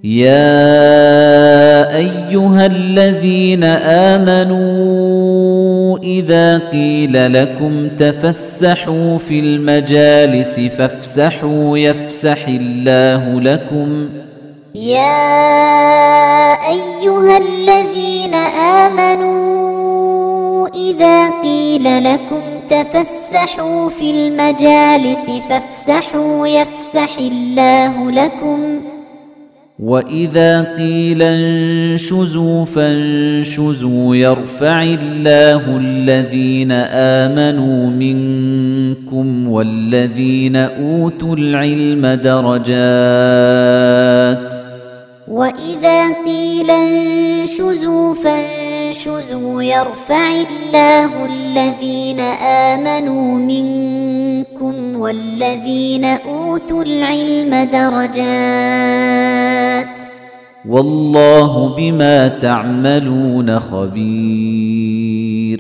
يا أيها الذين آمنوا إذا قيل لكم تفسحوا في المجالس فافسحوا يفسح الله لكم يا أيها الذين آمنوا إذا قيل لكم تفسحوا في المجالس فافسحوا يفسح الله لكم وإذا قيل انشزوا فانشزوا يرفع الله الذين آمنوا منكم والذين أوتوا العلم درجات وإذا قيل انشزوا فانشزوا يرفع الله الذين آمنوا منكم والذين أوتوا العلم درجات والله بما تعملون خبير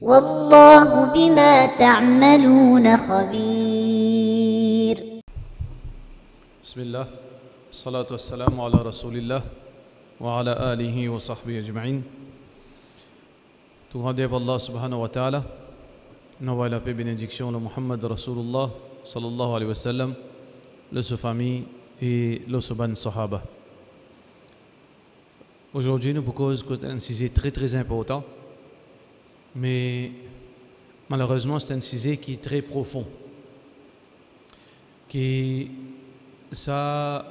والله بما تعملون خبير. بسم الله الصلاة والسلام على رسول الله وعلى آله وصحبه أجمعين. Tout rendez pour Allah subhanahu wa ta'ala. Nous voyons la paix et bénédiction de Muhammad Rasulullah sallallahu alayhi wa sallam, le sa famille et le ban sahaba. Aujourd'hui, nous proposons un sujet très très important, mais malheureusement, c'est un sujet qui est très profond. Qui ça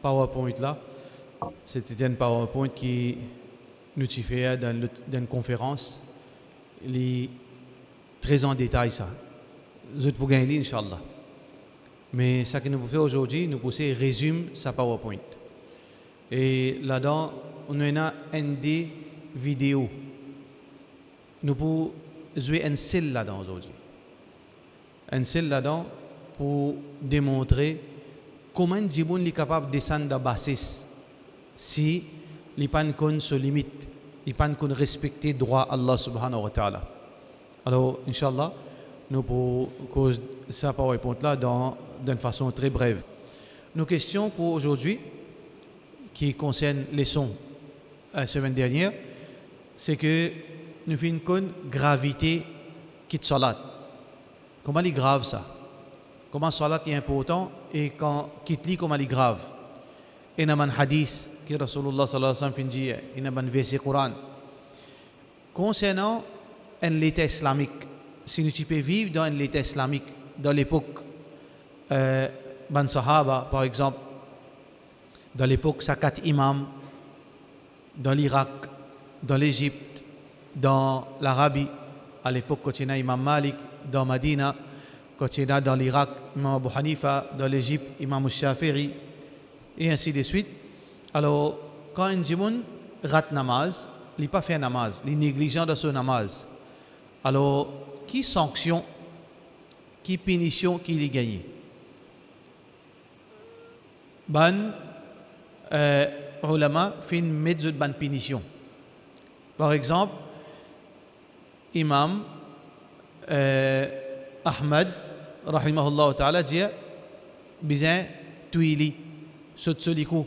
PowerPoint là, c'était un PowerPoint qui nous fait dans une conférence, les très en détail ça. Je vais vous gagner Inch'Allah. Mais ce que nous pouvons faire aujourd'hui, nous pouvons résumer sa PowerPoint. Et là-dedans, on a des vidéos. Nous pouvons jouer un seul là-dedans aujourd'hui. Un seul là-dedans pour démontrer comment Djiboun est capable de descendre de bassesse si il ne peut se limite, il ne peut respecter le droit Allah subhanahu wa ta'ala. Alors, Inch'Allah, nous pouvons cause ça PowerPoint là d'une façon très brève. Nos questions pour aujourd'hui, qui concernent les sons la semaine dernière, c'est que nous faisons une gravité qui est salat. Comment est grave ça? Comment salat est important et quand quitte lit comment est grave? Il y a un hadith que Rasulullah sallallahu alayhi wa sallam dit, il y a un verset Coran. Concernant l'État islamique, si nous pouvons vivre dans l'État islamique, dans l'époque Ban Sahaba par exemple, dans l'époque Sakat Imam, dans l'Irak, dans l'Égypte, dans l'Arabie, à l'époque quand il y a Imam Malik, dans Medina, quand il y a dans l'Irak, Imam Abu Hanifa, dans l'Égypte, Imam Shafi'i, et ainsi de suite. Alors, quand un djimoun rate namaz, il n'a pas fait namaz, il est négligent de son namaz. Alors, qui sanction, qui punition qu'il a gagné? Ban ulama fait une méthode de punition. Par exemple, Imam Ahmad, rahimahullah ta'ala, dit bizin tuili, sotsoliku,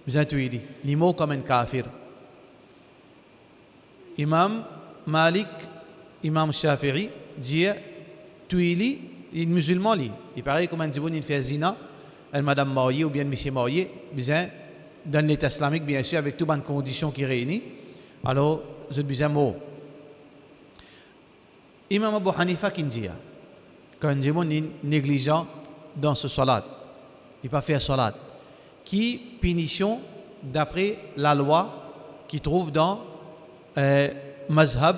bizin tuili, limo comme un kafir. Imam Malik, Imam Shafi'i, dit tuili, il est musulman, il paraît comme un djiboun, il fait zina, madame mariée ou bien monsieur marié, bizin, dans l'État islamique, bien sûr, avec toutes les conditions qui réunissent. Alors, je dis un mot. Imam Abu Hanifa qui dit, quand un djimoun est négligent dans ce salat, il n'a pas fait salat, qui punition d'après la loi qui trouve dans Mazhab,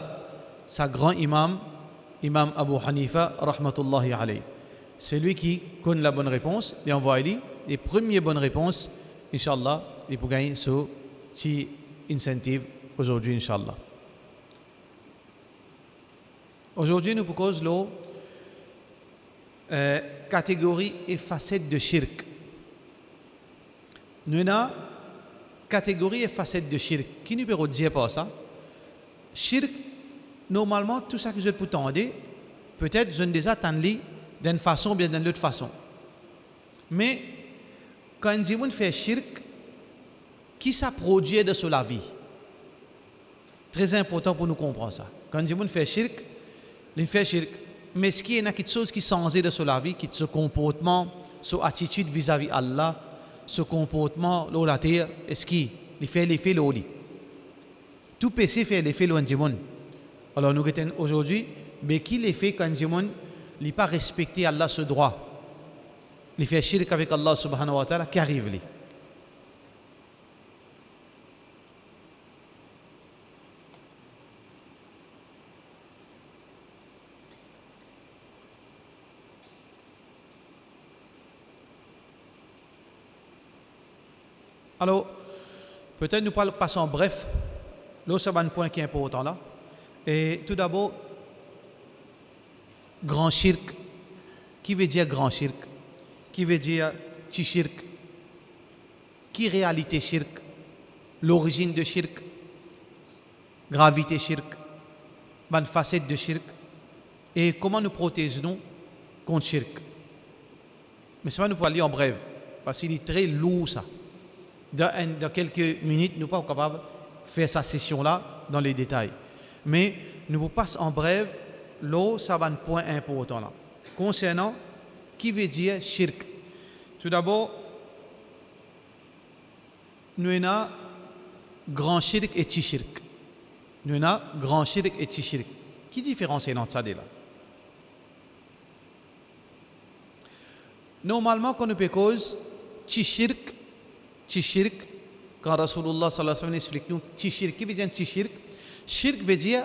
sa grand imam, Imam Abu Hanifa, rahmatullahi alayhi. C'est lui qui connaît la bonne réponse, et envoie les premières bonnes réponses, Inch'Allah, il peut gagner ce petit incentive aujourd'hui, Inch'Allah. Aujourd'hui, nous proposons la catégorie et facettes de shirk. Nous avons catégorie et facettes de shirk. Qui nous peut dire pas ça? Shirk, normalement, tout ça que je peux t'entendre, peut-être je ne les attends d'une façon ou bien d'une autre façon. Mais quand un djimoun fait shirk, qui ça produit de sur la vie. Très important pour nous comprendre ça. Quand on fait shirk, il fait shirk. Mais est-ce qu'il y a quelque chose qui change de sur la vie, qui ce comportement, son attitude vis-à-vis Allah, ce comportement, la terre, est-ce qu'il fait l'effet de l'oli? Tout péché fait l'effet de l'anjimon. Alors nous retenons aujourd'hui, mais qui l'effet quand l'anjimon n'a pas respecté Allah ce droit? Il fait shirk avec Allah subhanahu wa ta'ala qui arrive là. Alors, peut-être nous passons en bref. Là, c'est un point qui est important là. Et tout d'abord, grand shirk. Qui veut dire grand shirk? Qui veut dire petit shirk? Qui réalité shirk? L'origine de shirk? Gravité shirk? Une facette de shirk? Et comment nous protégeons contre shirk? Mais ça va nous parler en bref, parce qu'il est très lourd ça. Dans quelques minutes, nous ne sommes pas capables de faire cette session-là dans les détails. Mais nous vous passons en bref, là, ça va un point important là. Concernant qui veut dire shirk. Tout d'abord, nous avons grand shirk et petit shirk. Nous avons grand shirk et petit shirk. Qui différencie entre ça là? Normalement, quand nous peut cause petit shirk, quand Rasulullah sallallahu alayhi wa sallam explique nous, petit shirk, qui veut dire petit shirk? Shirk veut dire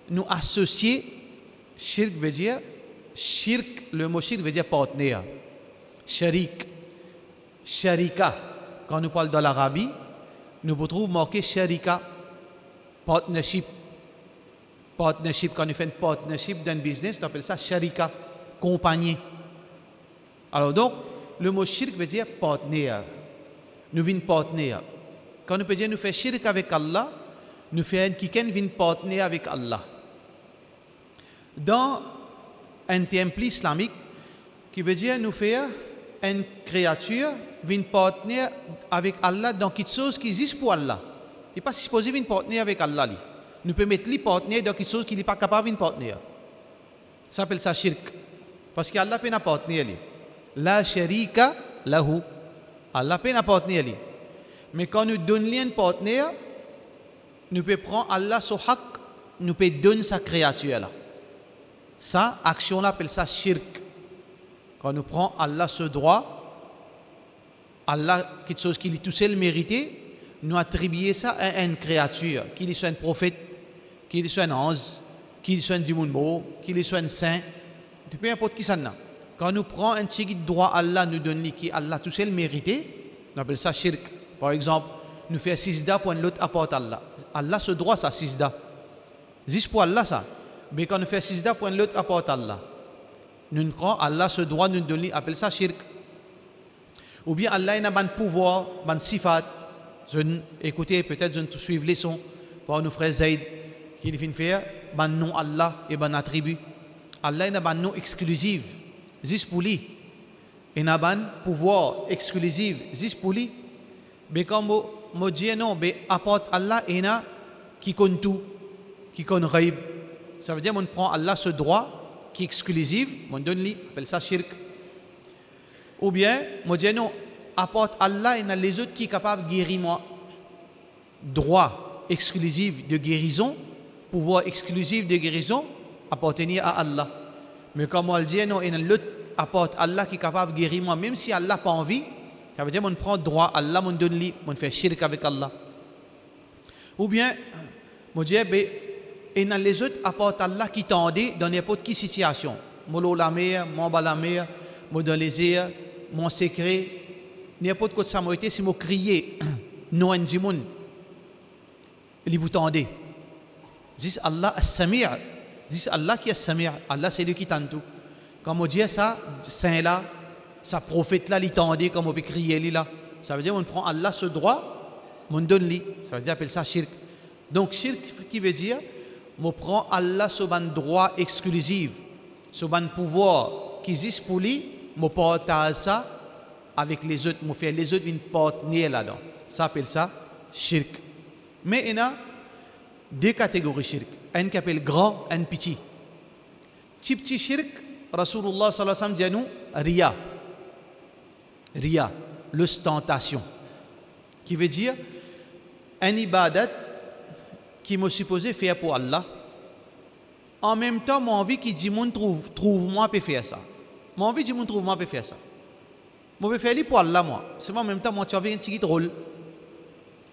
nous associer, shirk veut dire, shirk, le mot shirk veut dire partenaire. Sharik, sharika, quand nous parlons de l'Arabie, nous pouvons marquer sharika, partnership. Partnership, quand nous faisons un partnership dans un business, on appelle ça sharika, compagnie. Alors donc, le mot shirk veut dire partenaire. Nous venons partenaire. Quand nous peut dire nous faisons shirk avec Allah, nous faisons quelqu'un vient partenaire avec Allah. Dans un temple islamique, qui veut dire nous faisons une créature vient partenaire avec Allah dans quelque chose qui existe pour Allah. Il n'est pas supposé venir partenaire avec Allah. Nous pouvons mettre les partenaires dans quelque chose qu'il n'est pas capable de venir partenaire. Ça s'appelle ça shirk. Parce qu'Allah peut pas partenaire. La sharika lahu. Allah peut pas partenaire. Mais quand nous donnons un partenaire, nous pouvons prendre Allah sur haq, nous pouvons donner sa créature là. Ça, action là, appelle ça shirk. Quand nous prenons Allah ce droit, Allah, quelque chose qu'il est tout seul mérité, nous attribuer ça à une créature, qu'il soit un prophète, qu'il soit un ange, qu'il soit un dimounbo, qu'il soit un saint, peu importe qui ça n'a. Quand nous prenons un petit droit Allah nous donne qui Allah tout seul mérité, on appelle ça shirk. Par exemple, nous faisons sisda pour l'autre apporte Allah. Allah ce droit ça sisda. Juste pour Allah ça. Mais quand nous faisons sisda pour l'autre apporte Allah. Nous croyons Allah ce droit nous donne, appelle ça shirk. Ou bien Allah a un pouvoir, un sifat. Écoutez, peut-être je ne suivre les sons par nos frères Zayd qui viennent faire un nom Allah et un attribut. Allah a un nom exclusif, juste pour lui. Il a un pouvoir exclusif, juste pour lui. Mais quand je dis non, mais apporte Allah et qui compte tout, qui compte ghaib. Ça veut dire qu'on prend Allah ce droit qui est exclusif, on donne lui, on appelle ça shirk. Ou bien, je dis non, apporte Allah et les autres qui sont capables de guérir moi. Droit exclusif de guérison, pouvoir exclusif de guérison, appartenir à Allah. Mais comme on le dit, non, et l'autre apporte Allah qui est capable de guérir moi, même si Allah n'a pas envie, ça veut dire qu'on prend droit à Allah, on donne lui, on fait shirk avec Allah. Ou bien, on dit, et les autres apportent Allah qui tendait dans n'importe quelle situation. Mon la mer, mon bas la mer, mon dans les airs, mon secret, n'importe quoi de ça m'a été, si je crier, non, un djimoun, il vous tendait. C'est Allah as-Sami'. C'est Allah qui est as-Sami'. Allah c'est lui qui tente tout. Quand on dit ça, saint là, sa prophète là, il tendait comme on peut crier lui là. Ça veut dire on prend Allah ce droit, on donne lui. Ça veut dire appelle ça shirk. Donc shirk qui veut dire on prend Allah sur un droit exclusif, sur un pouvoir qui existe pour lui, on partage ça avec les autres, on fait les autres viennent partenaire là-dedans. Ça s'appelle ça shirk. Mais il y a deux catégories shirk. Un qui appelle grand, un petit. Petit shirk, Rasulullah sallallahu alayhi wa sallam dit à nous, riya. Riya, l'ostentation. Qui veut dire, un ibadat qui m'a supposé faire pour Allah. En même temps, mon envie qui dit, trouve-moi pour faire ça. Mon envie dit, trouve-moi pour faire ça. Je vais faire pour Allah, moi. C'est en même temps, moi, tu as un petit rôle.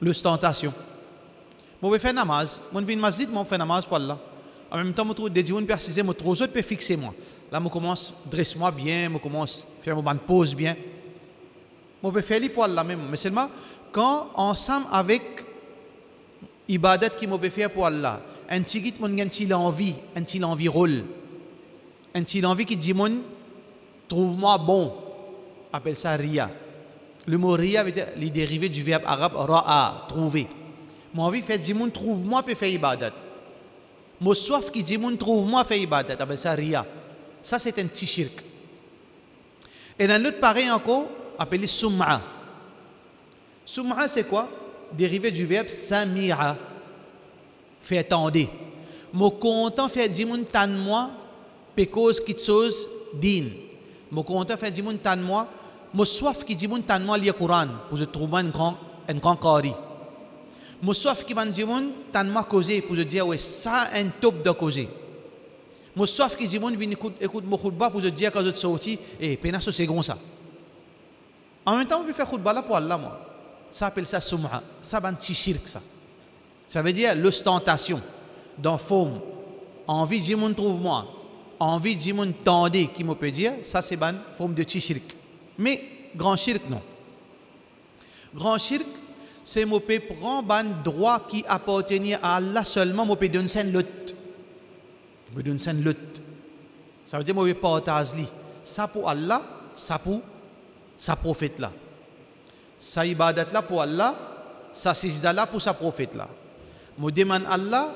L'ostentation. Je vais faire namaz. Je vais faire masjid, je vais faire namaz pour Allah. En même temps, je trouve des gens précisés, je trouve autres pour fixer moi. Là, je commence à dresser moi bien, je commence à faire une pause bien. Je vais faire pour Allah même. Mais seulement, quand ensemble avec ibadat qui me faire pour Allah, un petit mon un envie rôle, un petit envie qui dit mon trouve-moi bon, appelle ça riya. Le mot riya veut dire les dérivés du verbe arabe ra'a, trouver. Mon envie fait dit mon trouve-moi pour faire ibadat. Mon soif qui dit mon trouve-moi faire ibadat, appelle ça riya. Ça c'est un petit shirk. Et dans l'autre pareil encore, appelé sum'a. Sum'a c'est quoi? Dérivé du verbe sami'a. Fait attendre. Mon content fait dire mon tan moi pécose qui chose din. Mon content fait dire mon tan moi, mon soif qui dit mon tan moi lire Coran pour se trouver un grand qari. Mon soif qui va dire mon tan moi causer pour se dire ouais ça un top de causer. Mon soif qui dit mon vient écoute mon khutba pour se dire quand je sorti et penasso c'est grand ça. En même temps on peut faire khutba là pour Allah moi. Ça appelle ça sum'a. Ça va un petit shirk ça. Ça veut dire l'ostentation dans forme. Envie de mon trouve-moi. Envie de mon tendez qui me peut dire. Ça c'est une forme de petit shirk. Mais grand shirk non. Grand shirk c'est mon peut prendre un droit qui appartient à Allah seulement. Mon peut donner une lutte. Me donne une lutte. Ça veut dire mon peut partager. Ça pour Allah, ça pour sa prophète là. Ça ibadat là pour Allah, ça sijda là pour sa prophète là. Je demande Allah,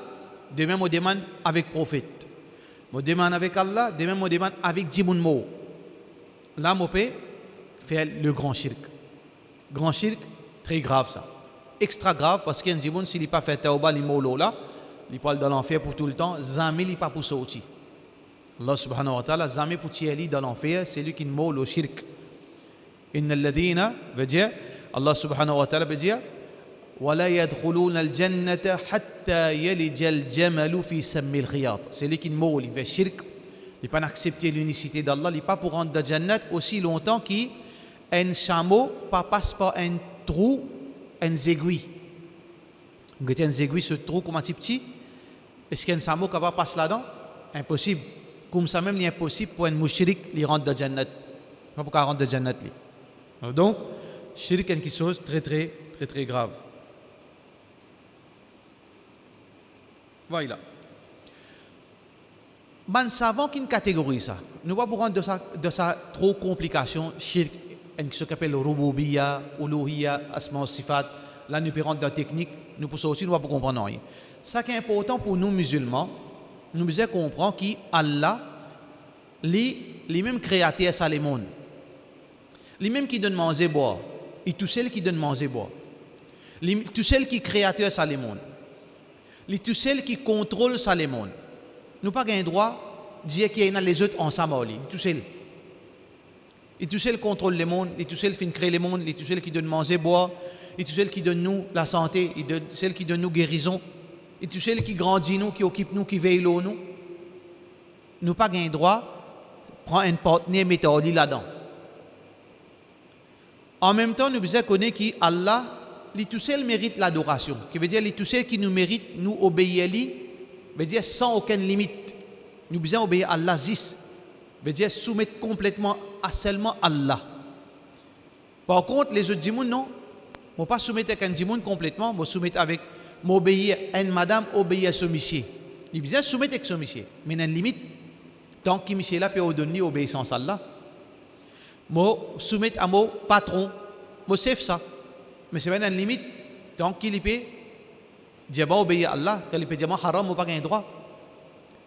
demain je demande avec prophète. Je demande avec Allah, demain je demande avec Djimoun Mo. Là, je peux faire le grand shirk. Grand shirk, très grave ça. Extra grave parce qu'un Djimoun, s'il n'a pas fait tauba, il est là, il parle dans l'enfer pour tout le temps, jamais il n'est pas pour sortir. Allah subhanahu wa ta'ala, jamais pour tirer dans l'enfer, c'est lui qui est au shirk. Inna alladhina, veut dire, Allah subhanahu wa ta'ala veut dire, ولا يدخلون الجنة حتى يلج الجمل في سم الخياط. C'est lui qui mourut, il fait shirk, il n'a pas accepté l'unicité d'Allah, il n'a pas pour rentrer dans le Jannat aussi longtemps qu'un chameau passe par un trou, un aiguille. Vous avez un aiguille, ce trou comme un petit, est-ce qu'un chameau capable de passer là-dedans? Impossible. Comme ça même, il est impossible pour un mouchrik de rentrer dans le Jannat. Pas pour qu'il rentre dans le Jannat. Donc, shirk est quelque chose de très grave. Voilà. Man savant qu'une catégorie ça. Nous ne pouvons pas rendre de ça trop complication. Shirk, ce qu'on appelle rububiya, uluhiya, asma sifat. Là, nous pouvons rentrer dans la technique. Nous pouvons aussi, nous ne pouvons pas comprendre rien. Ce qui est important pour nous musulmans, nous devons comprendre qu'Allah, les mêmes créateurs, ça les mondes. Les mêmes qui donnent manger boire. Et tous ceux qui donnent manger boire. Tous ceux qui créateurs, ça les mondes. Tous ceux qui contrôlent ça les mondes. Nous n'avons pas le droit de dire qu'il y a les autres ensemble. Tous ceux. Et tous ceux qui contrôlent les mondes, et tous ceux qui créent les mondes, et tous ceux qui donnent manger boire, et tous ceux qui donnent nous la santé, et tous ceux qui donnent nous guérison, et tous ceux qui grandissent nous, qui occupent nous, qui veillent nous. Nous n'avons pas le droit de prendre un partenaire méthodique là-dedans. En même temps, nous devons connaître qu'Allah, tout seul mérite l'adoration. Qui veut dire tout seul qui nous mérite, nous obéir, veut dire sans aucune limite. Nous devons obéir à Allah zis. Veut dire soumettre complètement à seulement Allah. Par contre, les autres djimoun, non. Je ne pas soumettre avec un djimoun complètement, je soumettre avec m'obéir à une madame, obéir à son monsieur. Il besoin soumettre avec son monsieur. Mais il y a une limite. Tant que monsieur là peut donner obéissance à Allah. Je soumettre à mon patron, je sais ça. Mais c'est une limite. Tant qu'il peut dire obéir à Allah, qu'il peut dire haram, je pas un droit.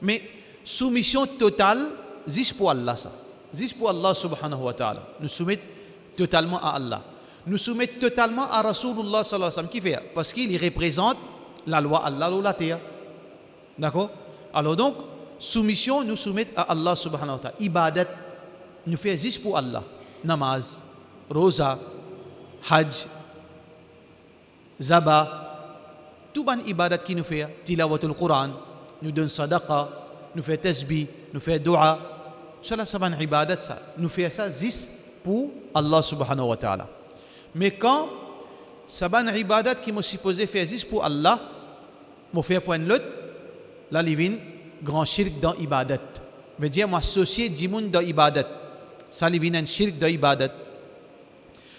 Mais soumission totale, c'est pour Allah ça. C'est pour Allah subhanahu wa ta'ala. Nous soumettons totalement à Allah. nous soumettre totalement à Rasulullah sallallahu alayhi wa sallam. Qui fait? Parce qu'il représente la loi Allah ou la terre. D'accord? Alors donc, soumission, nous soumettre à Allah subhanahu wa ta'ala. Ibadat, nous fait juste pour Allah. Namaz, rosa, hajj, zaba, tout ban ibadat qui nous fait, tilawatul Quran, nous donne sadaqa, nous fait tasbih, nous fait dua. Cela, c'est ban ibadat, ça. Nous fait ça juste pour Allah subhanahu wa ta'ala. Mais quand ça ban ibadat qui m'a supposé faire juste pour Allah, m'a fait point l'autre, là, il vient grand shirk dans ibadat. Veut dire, moi, associé dimoun dans ibadat. Ça, il vient un shirk dans ibadat.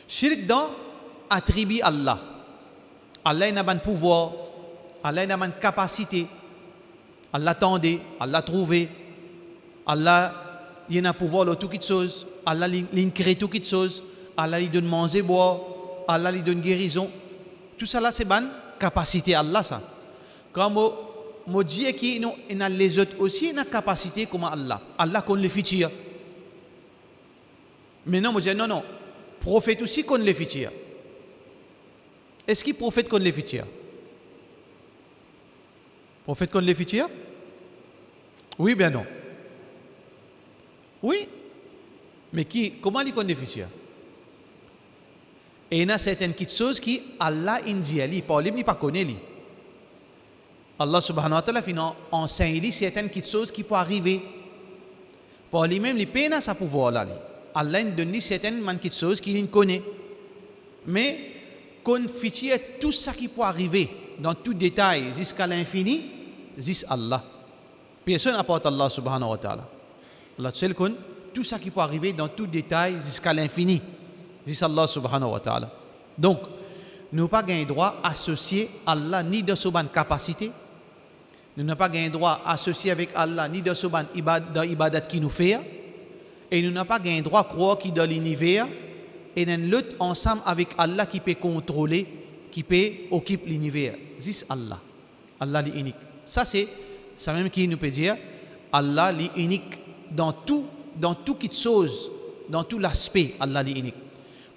Shirk dans attribut Allah. Allah n'a pas de pouvoir, Allah n'a pas de capacité. Allah tendait, Allah trouvé, Allah il a un pouvoir de toutes choses, Allah il crée toutes choses, Allah il donne manger, boire, Allah il donne guérison. Tout ça là, c'est une capacité Allah ça. Quand moi dis qu'il a les autres aussi une capacité comme Allah. Allah qu'on les futurs. Mais non, moi dis non, prophète aussi qu'on les futurs. Est-ce qu'il prophète qu'on les futurs? Prophète qu'on les futurs? Oui, bien non. Oui. Mais comment il connaît les futurs? Et il y a certaines choses qui Allah dit, il ne pas connaît. Allah subhanahu wa ta'ala enseigne certaines choses qui peuvent arriver. Pour lui-même, il peine à sa pouvoir là. Allah donne certaines choses qu'il connaît. Mais qu'on fichier tout ça qui peut arriver dans tout détail jusqu'à l'infini, c'est Allah. Personne n'apporte Allah subhanahu wa ta'ala. Allah seul connaît tout ça qui peut arriver dans tout détail jusqu'à l'infini, c'est Allah subhanahu wa ta'ala. Donc, nous n'avons pas le droit d'associer Allah ni de sa capacité. Nous n'avons pas le droit d'associer avec Allah ni de sa ibadat qui nous fait. Et nous n'avons pas le droit de croire qu'il est dans l'univers. Et nous lutte ensemble avec Allah qui peut contrôler, qui peut occuper l'univers. C'est Allah. Allah est unique. Ça, c'est ça même qui nous peut dire Allah est unique dans toute chose, dans tout l'aspect. Allah est unique.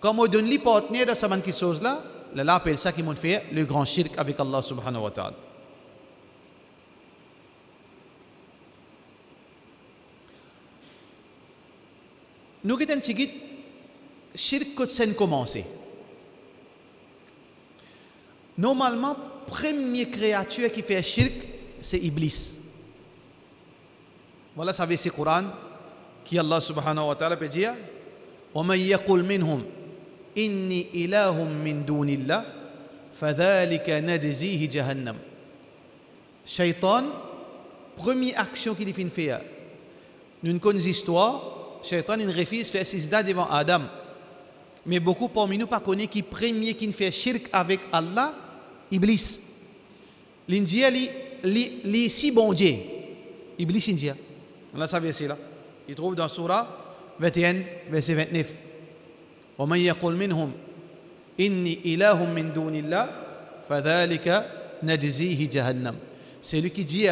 Quand on donne les partenaires de cette chose-là, là, appelle ça qui m'ont fait le grand shirk avec Allah subhanahu wa ta'ala. Nous avons un petit shirk que ça a commencé. Normalement, la première créature qui fait shirk, c'est Iblis. Voilà, ça veut dire le Coran, qui Allah subhanahu wa ta'ala peut dire وَمَنْ يَقُلْ مِنْهُمْ إِنِّي إِلَهٌ مِّن دُونِ اللَّهِ فَذَلِكَ نَجْزِيهِ جَهَنَّمَ. Shaitan, première action qu'il fait faire. Nous connaissons l'histoire, Shaitan il refuse de faire sijda devant Adam. Mais beaucoup parmi nous ne connaissent qui premier qui fait shirk avec Allah, Iblis. L'India, les si bon Dieu. Iblis India. Allah ça verset là. Il trouve dans Surah 21, verset 29. وَمَنْ يَقُلْ مِنْهُمْ إِنِّي إِلَهٌ مِّن دُونِ اللَّهِ فَذَلِكَ نَجْزِيهِ جَهَنَّمَ. C'est lui qui dit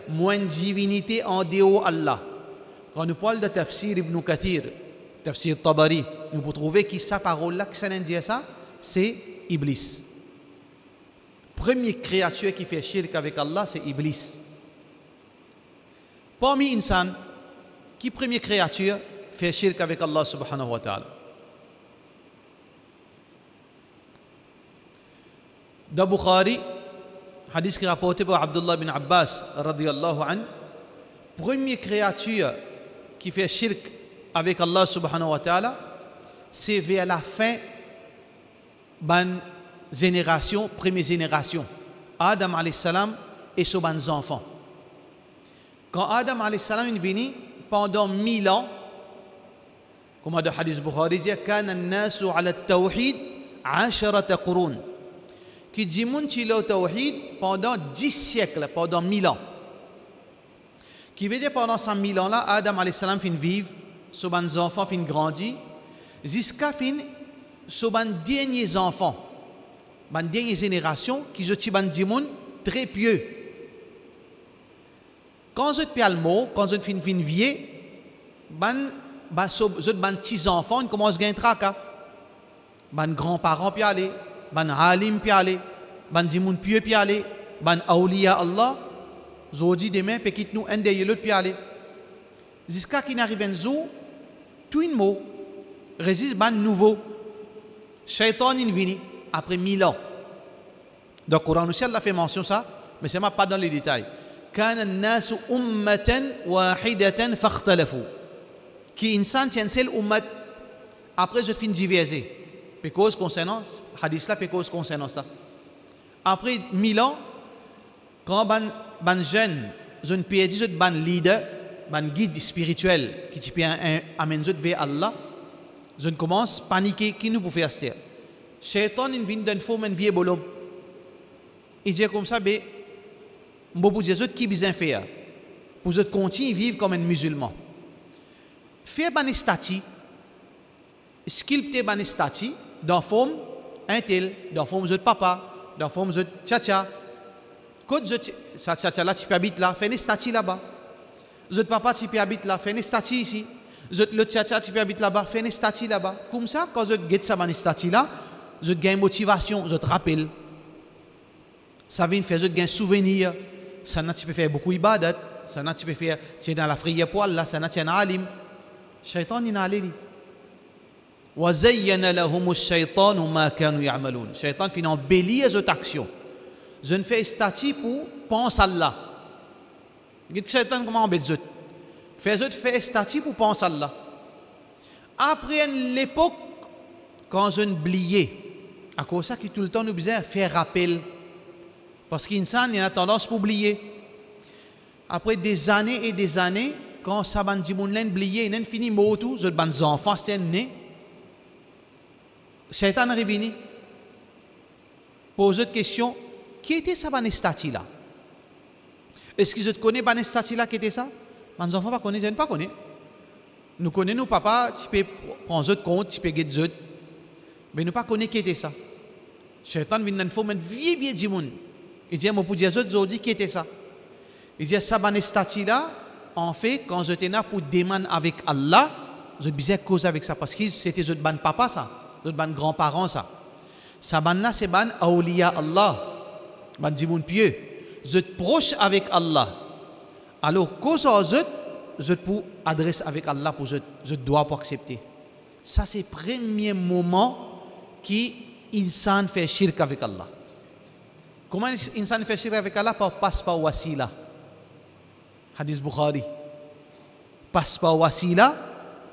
moins de divinité en dehors Allah. Quand nous parlons de Tafsir Ibn Kathir, Tafsir Tabari, nous pouvons trouver que sa parole là, que ça dit ça, c'est Iblis. Première créature qui fait shirk avec Allah, c'est Iblis. Parmi insan, qui première créature fait shirk avec Allah subhanahu wa ta'ala? Dans Bukhari, hadith qui est rapporté par Abdullah bin Abbas radiyallahu anhu, première créature qui fait shirk avec Allah subhanahu wa ta'ala, c'est vers la fin de génération, première génération. Adam alayhi salam et ses enfants. Quand Adam alayhi salam est venu, pendant 1000 ans, comme le hadith Bukhari dit, كان الناس على التوحيد 10 قرون. Qui dit moun ci le tawhid pendant 10 siècles, pendant 1000 ans. Qui veut dire pendant ces 1000 ans là, Adam alayhi salam fin vivre, ses enfants fin grandir, jusqu'à fin ses derniers enfants, les dernière génération qui je ti ban dimoun très pieux. Quand je te mot, quand je fin vieux, je ban petits enfants, ils commencent à gagner tracas. ban grands-parents pi aller, ban alim pi aller, ban dimoun pieux pi aller, ban awliya Allah, zodi demain pe quitte nous un de l'autre pi aller. Jusqu'à qu'il n'arrive un jour, tout un mot résiste ban nouveau. Shaitan in vini après 1000 ans. Dans le Coran aussi Allah fait mention ça, mais c'est pas dans les détails. كان الناس أمة واحدة فاختلفوا. Qui insan tient seul ummat après je finis diverser. Parce concernant hadith là, parce concernant ça. Après 1000 ans, quand ban jeune, jeune perdu jeune ban leader, ban guide spirituel qui t'y amène jeune vers Allah, jeune commence paniquer qui nous peut faire ça. Shaitan in vient d'un faux men vieux bolom. Il dit comme ça, ben pour dire qui besoin faire pour que continuer à vivre comme un musulman. Faire ban stati, sculpter ban stati dans forme un tel, dans forme de papa, dans forme de tcha-tcha. Quand ça tcha là tu peux habiter là, fais une stati là-bas. Le papa tu peux habiter là, fais une stati ici. Le tcha-tcha tu peux habiter là-bas, fais une stati là-bas. Comme ça quand je get ça ban stati là, je gagne motivation, je te rappelle. Ça vient faire je gagne souvenir. Ça n'a tu peux faire beaucoup ibadat, ça n'a tu peux faire tu es dans la prière pour Allah, ça n'a tu es un alim. Shaitan il n'a allé. Wa zayyana lahum ash-shaytanu ma kanu ya'malun. Shaitan fait embellir cette action. Je ne fais stati pour penser à Allah. Dit Shaitan comment embête zut. Fait stati pour penser à Allah. Après l'époque quand je n'oubliais, à cause ça qui tout le temps nous besoin faire rappel. Parce qu'insan il a tendance pour oublier. Après des années et des années, quand ça ban dimoun len oublié, il fini mot tout, je ban enfants c'est né. Shaitan revenu. Pose une question, qui était ça ban stati là? Est-ce que je te connais ban stati là qui était ça? Mes enfants pas connaissent, je ne pas connais. Nous connaissons nos papa, tu peux prendre autre compte, tu peux get autre. Mais nous pas connaissons qui était ça. Shaitan vient d'un faux men vieux dimoun. Il dit, moi, pour dire aux autres, qui était ça? Il dit, ça, ban stati là, en fait, quand je étais là pour demander avec Allah, je disais cause avec ça, parce que c'était notre ban papa, ça, notre ban grand-parent, ça. Ça, ban là, c'est ban awliya Allah, ban dimoun pieux. Je te proche avec Allah. Alors, cause aux autres, je peux adresser avec Allah, pour je dois pour accepter. Ça, c'est le premier moment qui insan fait shirk avec Allah. Comment l'insan fait shirk avec Allah? Passe par wasila. Hadith Bukhari. Passe par wasila,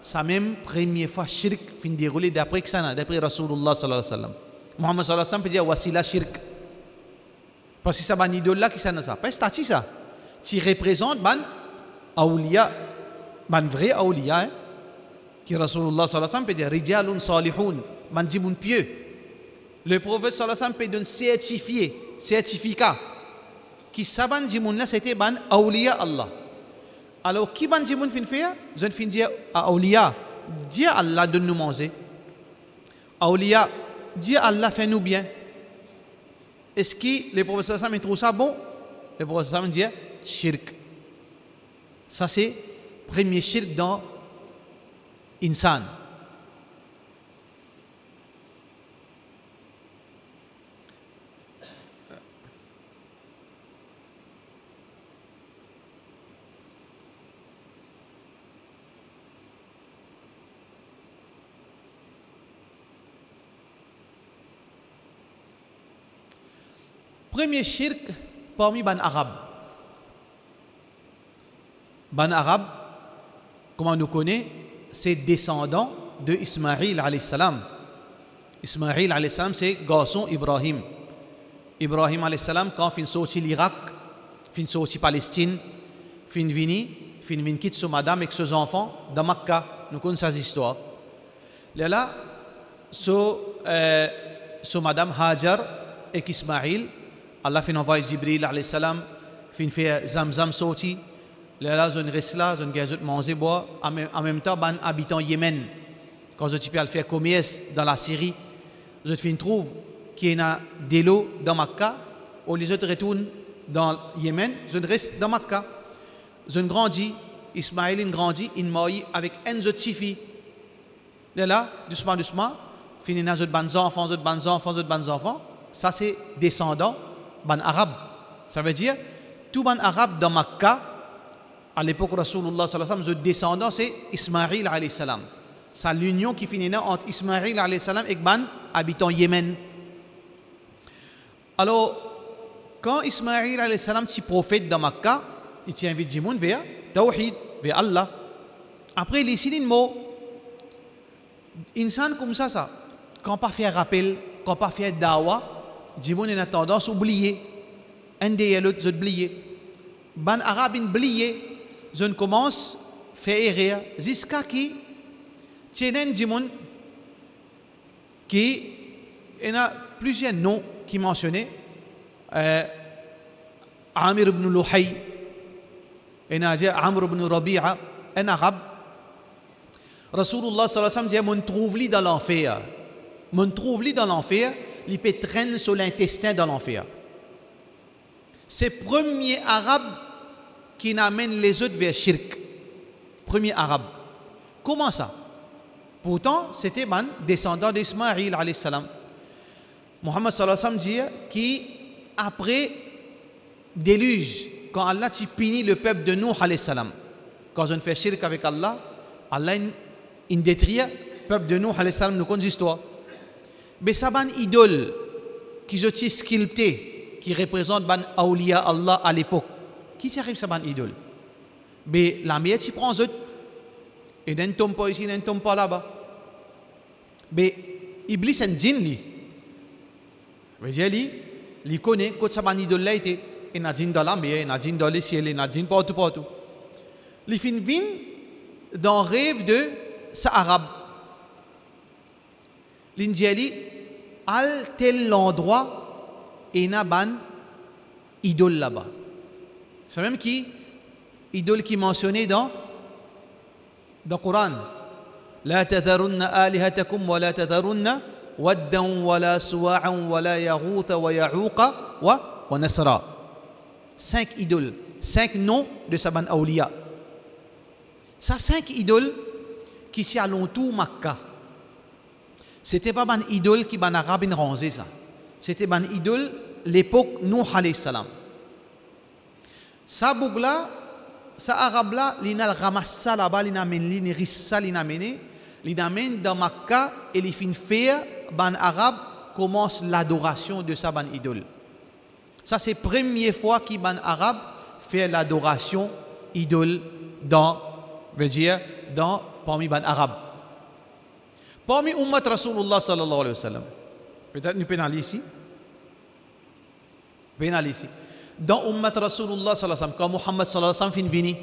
ça même première fois shirk fin déroulé d'après que ça, d'après Rasulullah sallallahu alayhi wa sallam. Muhammad sallallahu alayhi wa sallam peut dire wasila shirk. Parce que ça ban idole là qui ça n'a ça. Pas statut ça. Tu représentes ban awliya, ban vrai awliya, hein? Qui Rasulullah sallallahu alayhi wa sallam peut dire rijalun salihun, ban dimoun pieux. Le prophète sallallahu alayhi wa sallam peut donner certificat qui saban dimoun là c'était ban awliya Allah. Alors qui ban dimoun fin faire? Je fin dire à awliya, dire Allah donne nous manger. Awliya, dire Allah fait nous bien. Est-ce que le prophète sallallahu alayhi wa sallam trouve ça bon? Le prophète sallallahu alayhi wa sallam dit shirk. Ça c'est premier shirk dans insan. Premier shirk parmi ban arabes. Ban arabe, comment on nous connaît, c'est descendant de Ismaïl alayhi salam. Ismaïl alayhi salam, c'est garçon Ibrahim. Ibrahim alayhi salam, quand il sorti l'Irak, il sorti Palestine, il vini quitte son madame avec ses enfants dans Makkah. Nous connaissons ces histoires. Là, son madame Hajar et Ismaïl, Allah fait envoyer Jibril alayhi salam, fait Zamzam sorti. Là, je reste là, je ne manger boire. En même temps, ban habitant Yémen, quand je peux faire commerce dans la Syrie, je trouve qu'il y a de l'eau dans Makkah, ou les autres retournent dans Yémen, je reste dans Makkah. Je grandis, Ismaël grandit, il marie avec une autre fille. Là, doucement, finina zot ban enfants, zot ban enfants, zot ban enfants, ça c'est descendant ban arabe. Ça veut dire tout ban arabe dans Makkah à l'époque Rasulullah sallallahu alayhi wa sallam, zot descendant c'est Ismaïl alayhi salam. C'est l'union qui finit entre Ismaïl alayhi salam et ban habitant Yémen. Alors quand Ismaïl alayhi salam est prophète dans Makkah, il t'invite les gens vers Tawhid, vers Allah. Après, il y a des mots. Insan comme ça, quand pas faire rappel, quand pas faire dawa, les gens ont tendance à oublier. Un des l'autre, ils oublient. Ban arabe, ils oublient. Ils commencent à faire erreur. Jusqu'à qui, tienen des gens qui, il y a plusieurs noms qui mentionnaient. Amir ibn Luhay, Amr ibn Rabi'a, un arabe. Rasulullah sallallahu alayhi wa sallam dit mon trouve-li dans l'enfer. Mon trouve-li dans l'enfer, il peut traîner sur l'intestin dans l'enfer. C'est le premier arabe qui n'amène les autres vers shirk. Premier arabe. Comment ça? Pourtant, c'était un descendant d'Ismaïl alayhi salam. Muhammad sallallahu alayhi wa sallam dit qui après déluge, quand Allah a puni le peuple de Nuh alayhi salam, quand on fait shirk avec Allah, Allah il détruit le peuple de Nuh alayhi salam, nous connaissons l'histoire. Mais ça ban idole qui je sculpté, qui représente ban awliya Allah à l'époque. Qui t'arrive ça ban idole? Mais la miette s'y prend zot. Et d'un tombe pas ici, d'un tombe pas là-bas. Mais Iblis est un djinn li. Mais il connaît quand ça ban idole là était. Il y a djinn dans la mer, il y a djinn dans les ciels, il y a djinn partout partout. Les fins vin dans le rêve de sa arabe. L'Indiali, à tel endroit, il y a une idole là-bas. C'est même qui idole qui est mentionnée dans le Coran. لا تذرن آلهتكم ولا تذرن ودا ولا سواعا ولا يغوث ويعوق ونسرا. 5 idoles, 5 noms de Saban Awliya. Ça 5 idoles qui sont alentour Makkah. C'était pas ban idole qui ban arabe rangé ça. C'était ban idole l'époque Nuh alayhi salam. Ça bougla, ça arabe là, l'ina ramassa là-bas, l'ina amène, l'ina rissa, l'ina amène, l'ina amène dans Makkah et les fin faire ban arabe commence l'adoration de sa ban idole. Ça c'est la première fois qu'il ban arabe fait l'adoration idole dans, veut dire, dans parmi ban arabe. Parmi Ummat Rasulullah sallallahu alayhi wa sallam. Peut-être nous pénalisons ici. Pénalisons ici. Dans Ummat Rasulullah sallallahu alayhi wa sallam, quand Muhammad sallallahu alayhi wa sallam fin vini,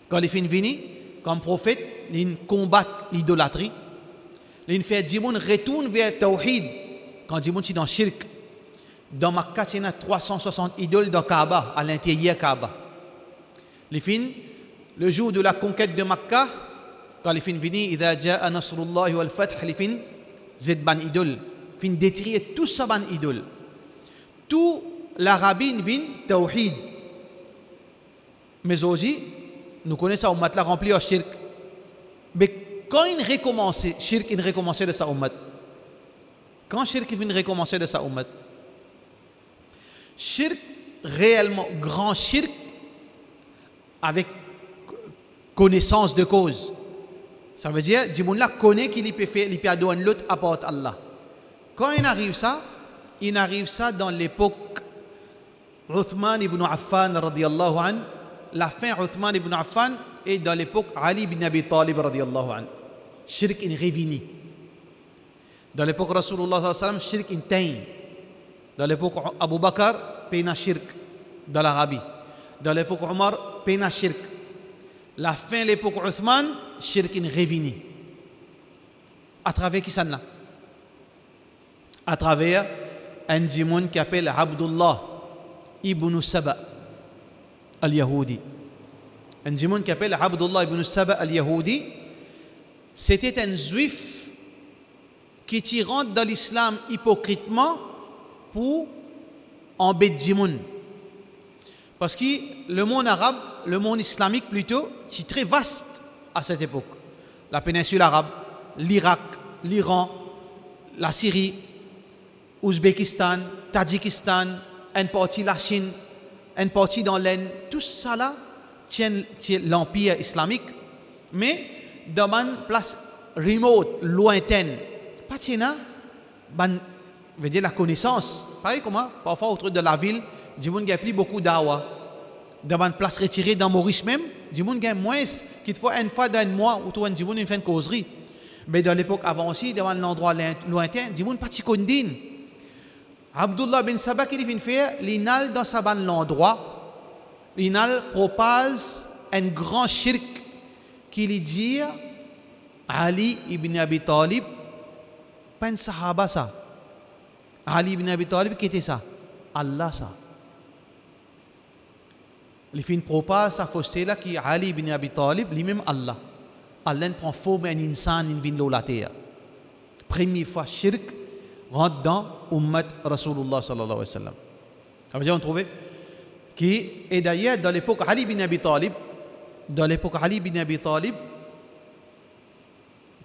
quand il fin vini, comme prophète, il combat l'idolâtrie. Il fait Djimoun retourne vers Tawhid. Quand Djimoun est dans Shirk, dans Makkah, il y a 360 idoles dans Kaaba, à l'intérieur Kaaba. Les fins, le jour de la conquête de Makkah, quand les fins vini, idha ja'a nasrullahi wal fath, les fins, zed ban idol, fin détruire tout ça ban idol. Tout l'arabine vin tawhid. Mais aujourd'hui, nous connaissons ummat la rempli au shirk. Mais quand il recommence, shirk il recommence de sa ummat. Quand shirk vient recommencer de sa ummat. Shirk réellement grand shirk avec connaissance de cause. Ça veut dire, Djimounla connaît qu'il peut faire, il peut adorer l'autre à part Allah. Quand il arrive ça dans l'époque Uthman ibn Affan radiyallahu an. La fin Uthman ibn Affan est dans l'époque Ali ibn Abi Talib radiyallahu an. Shirk in revini. Dans l'époque Rasulullah sallallahu alayhi wa sallam, shirk in tain. Dans l'époque Abu Bakr, pena shirk dans l'Arabie. Dans l'époque Omar, pena shirk. La fin de l'époque Uthman, shirk in revini. À travers qui ça là? À travers un djimoun qui appelle Abdullah ibn Saba al-Yahudi. Un djimoun qui appelle Abdullah ibn Saba al-Yahudi, c'était un juif qui rentre dans l'islam hypocritement pour embêter djimoun. Parce que le monde arabe, le monde islamique plutôt, c'est très vaste à cette époque. La péninsule arabe, l'Irak, l'Iran, la Syrie, Ouzbékistan, Tadjikistan, une partie la Chine, une partie dans l'Inde, tout ça là tient l'empire islamique, mais dans une place remote, lointaine, pas tient veut dire la connaissance. Pareil comment, parfois autour de la ville, du monde a plus beaucoup d'awa. Dans une place retirée dans Maurice même, du monde a moins, qu'il faut une fois dans un mois, autour du monde, il fait une causerie. Mais dans l'époque avant aussi, dans un endroit lointain, du monde pas de condine. Abdullah bin Sabah qui vient faire, l'inal dans sa bande l'endroit, l'inal propose un grand shirk qui lui dit Ali ibn Abi Talib, pas un sahaba ça. Ali ibn Abi Talib qui était ça? Allah ça. Il fait une propose ça fausseté là qui Ali ibn Abi Talib, lui-même Allah. Allah prend forme un insan in vin la terre. Première fois shirk rentre dans ummat Rasulullah sallallahu alayhi wa sallam. Ça veut dire on trouve qui et d'ailleurs dans l'époque Ali ibn Abi Talib,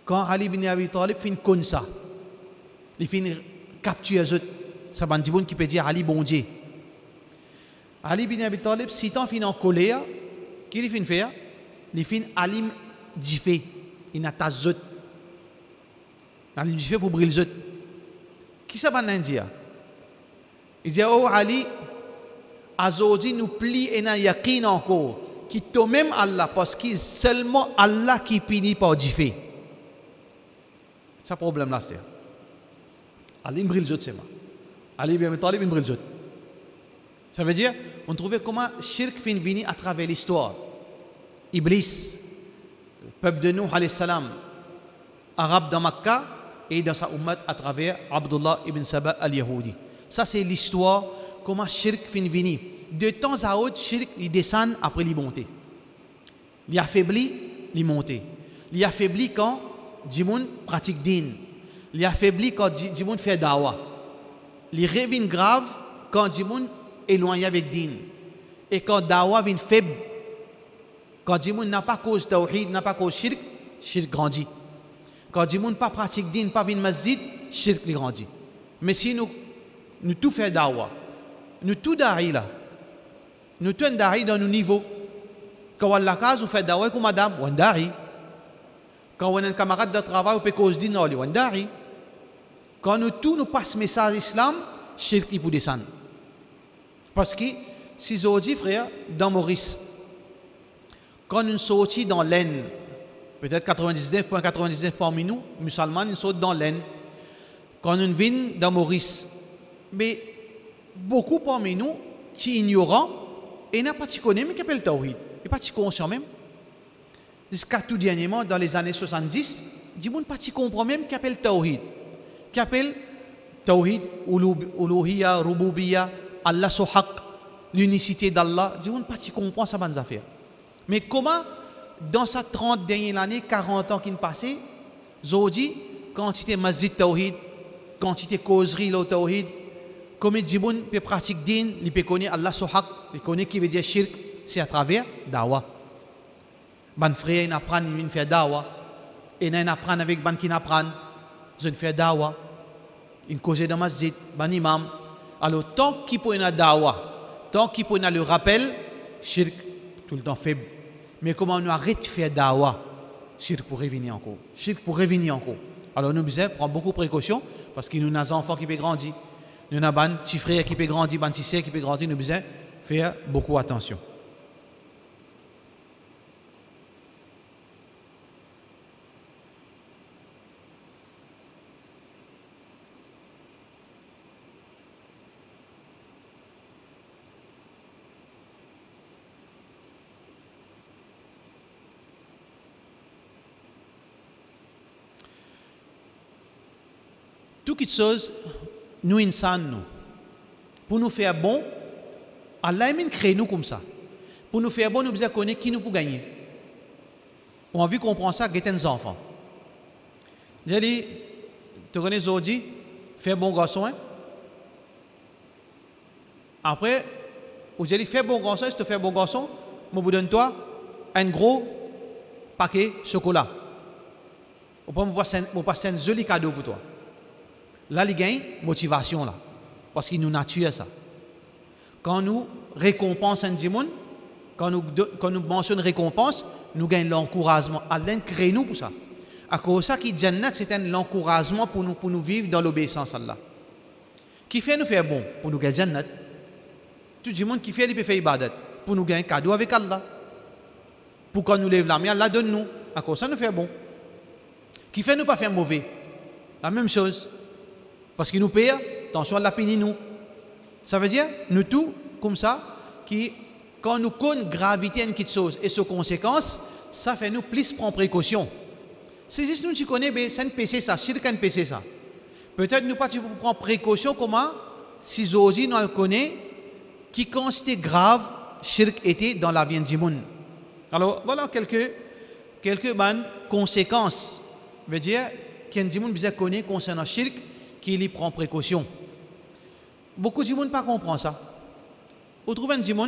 quand Ali ibn Abi Talib fait comme ça, il fait une capture ça va dire qui peut dire Ali bon Dieu. Ali ibn Abi Talib si tant fin en colère, qu'il fait faire, il fait Ali Djifé, il n'a pas zot. Ali Djifé pour briller zot. Qui ça va dire? Il dit oh Ali, Azodi nous plie et n'a yakin encore, qui toi-même Allah parce qu'il seulement Allah qui punit par Djifé. C'est un problème là, c'est. Ali brille zot c'est moi. Ali ibn Abi Talib brille zot. Ça veut dire, on trouvait comment shirk fin vini à travers l'histoire. Iblis, le peuple de Nuh alayhi salam, arabe dans Makkah et dans sa ummat à travers Abdullah ibn Sabah al-Yahudi. Ça c'est l'histoire, comment shirk fin vini. De temps à autre, shirk il descend après il monte. Il affaiblit, il monte. Il affaiblit quand Djimoun pratique din. Il affaiblit quand Djimoun fait dawa. Il revient grave quand Djimoun éloigné avec din. Et quand dawa vient faible, quand Djimoun n'a pas cause tawhid, n'a pas cause shirk, shirk grandit. Quand Djimoun pas pratique din, pas vient masjid, shirk lui grandit. Mais si nous tout fait dawa, nous tout da'i là, nous tout da'i dans nos niveaux. Quand on la case, on fait dawa comme madame, on da'i. Quand on a un camarade de travail, on peut cause din, on da'i. Quand nous tout nous passe message islam, shirk il peut descendre. Parce que, si je dis, frère, dans Maurice, quand nous sortons dans l'Aisne, peut-être 99,99 parmi nous, musulmans, nous sortent dans l'Aisne. Quand nous venons dans Maurice, mais beaucoup parmi nous, qui ignorants, et n'a pas de connaître, mais qui appellent Tawhid, et pas de conscient même. Jusqu'à tout dernièrement, dans les années 70, du monde pas de comprend même qui appelle Tawhid, qui appelle Tawhid, Uluhiyya, Rububiyya, Allah Sohaq, l'unicité d'Allah, du monde pas de comprend ça bonnes affaires. Mais comment, dans ces 30 dernières années, 40 ans qui ont passé, Zodi, quantité masjid Tawhid, quantité causerie le Tawhid, comme Djiboun peut pratiquer din, il peut connaître Allah Sohaq, il connaît qui veut dire shirk, c'est à travers dawa. Ban frère, il apprend, il fait dawa. Et il apprend avec ban qui apprend, il fait dawa. Il cause dans masjid, ban imam. Alors, tant qu'il peut y dawa, tant qu'il peut y le rappel, shirk, tout le temps faible. Mais comment on arrête de faire dawa? Shirk pour revenir encore. Shirk pour revenir encore. Alors, nous devons prendre beaucoup de précautions parce que nous avons des enfants qui peuvent grandir. Nous avons des petits frères qui peuvent grandir, des petits sœurs qui peuvent grandir. Nous devons faire beaucoup attention. Tout quelque chose, nous insans, nous, pour nous faire bon, Allah a créé nous comme ça. Pour nous faire bon, nous devons connaître qui nous peut gagner. On a vu comprendre ça, avec nos enfants. J'ai dit, tu connais Zodi, fais bon garçon. Hein? Après, j'ai dit, fais bon garçon, si tu fais bon garçon, je vous donne toi un gros paquet de chocolat. On peut me passer un joli cadeau pour toi. Là, il gagne motivation là. Parce qu'il nous nature ça. Quand nous récompensons un démon, quand nous mentionnons récompense, nous gagnons l'encouragement. Allah crée nous pour ça. À cause de ça, qui Jannat, c'est l'encouragement pour nous vivre dans l'obéissance à Allah. Qui fait nous faire bon pour nous gagner Jannat. Tout le monde qui fait, il peut faire ibadat pour nous gagner un cadeau avec Allah. Pour quand nous lève la main, Allah donne nous. À cause de ça, nous fait bon. Qui fait nous pas faire mauvais. La même chose. Parce qu'il nous paye, attention, Allah punit nous. Ça veut dire, nous tous, comme ça, qui, quand nous connaissons gravité d'une chose et ses conséquences, ça fait nous plus prendre précaution. C'est juste nous qui connaissons, c'est un PC ça, c'est un PC ça. Peut-être nous pas prendre précaution comment, si aujourd'hui nous le connaissons, qui considère grave, shirk était dans la vie du monde. Alors voilà quelques conséquences. Veut dire qu'il y a des gens qui connaissent concernant shirk, qui lui prend précaution. Beaucoup de gens ne comprennent pas ça. Vous trouvez des gens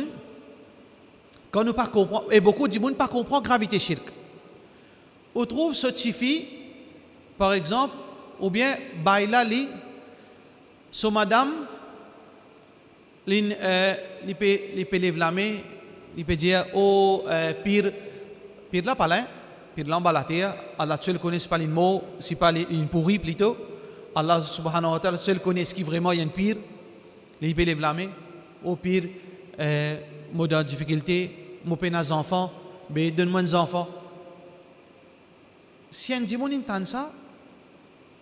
quand nous ne comprenons pas, et beaucoup de gens ne comprennent pas la gravité shirk. On trouve ce tifi, par exemple, ou bien baila li, so madame, li peut lever la main, il peut dire oh pire là pas là, pire là en bas la terre, Allah seul connaît pas les mots, c'est pas une pourri plutôt. Allah subhanahu wa ta'ala seul connaît ce qui vraiment y a une pire. Il peut lever la main, au pire mot de difficulté, mon peine à enfants, mais donne-moi des enfants. Si un démon entend ça,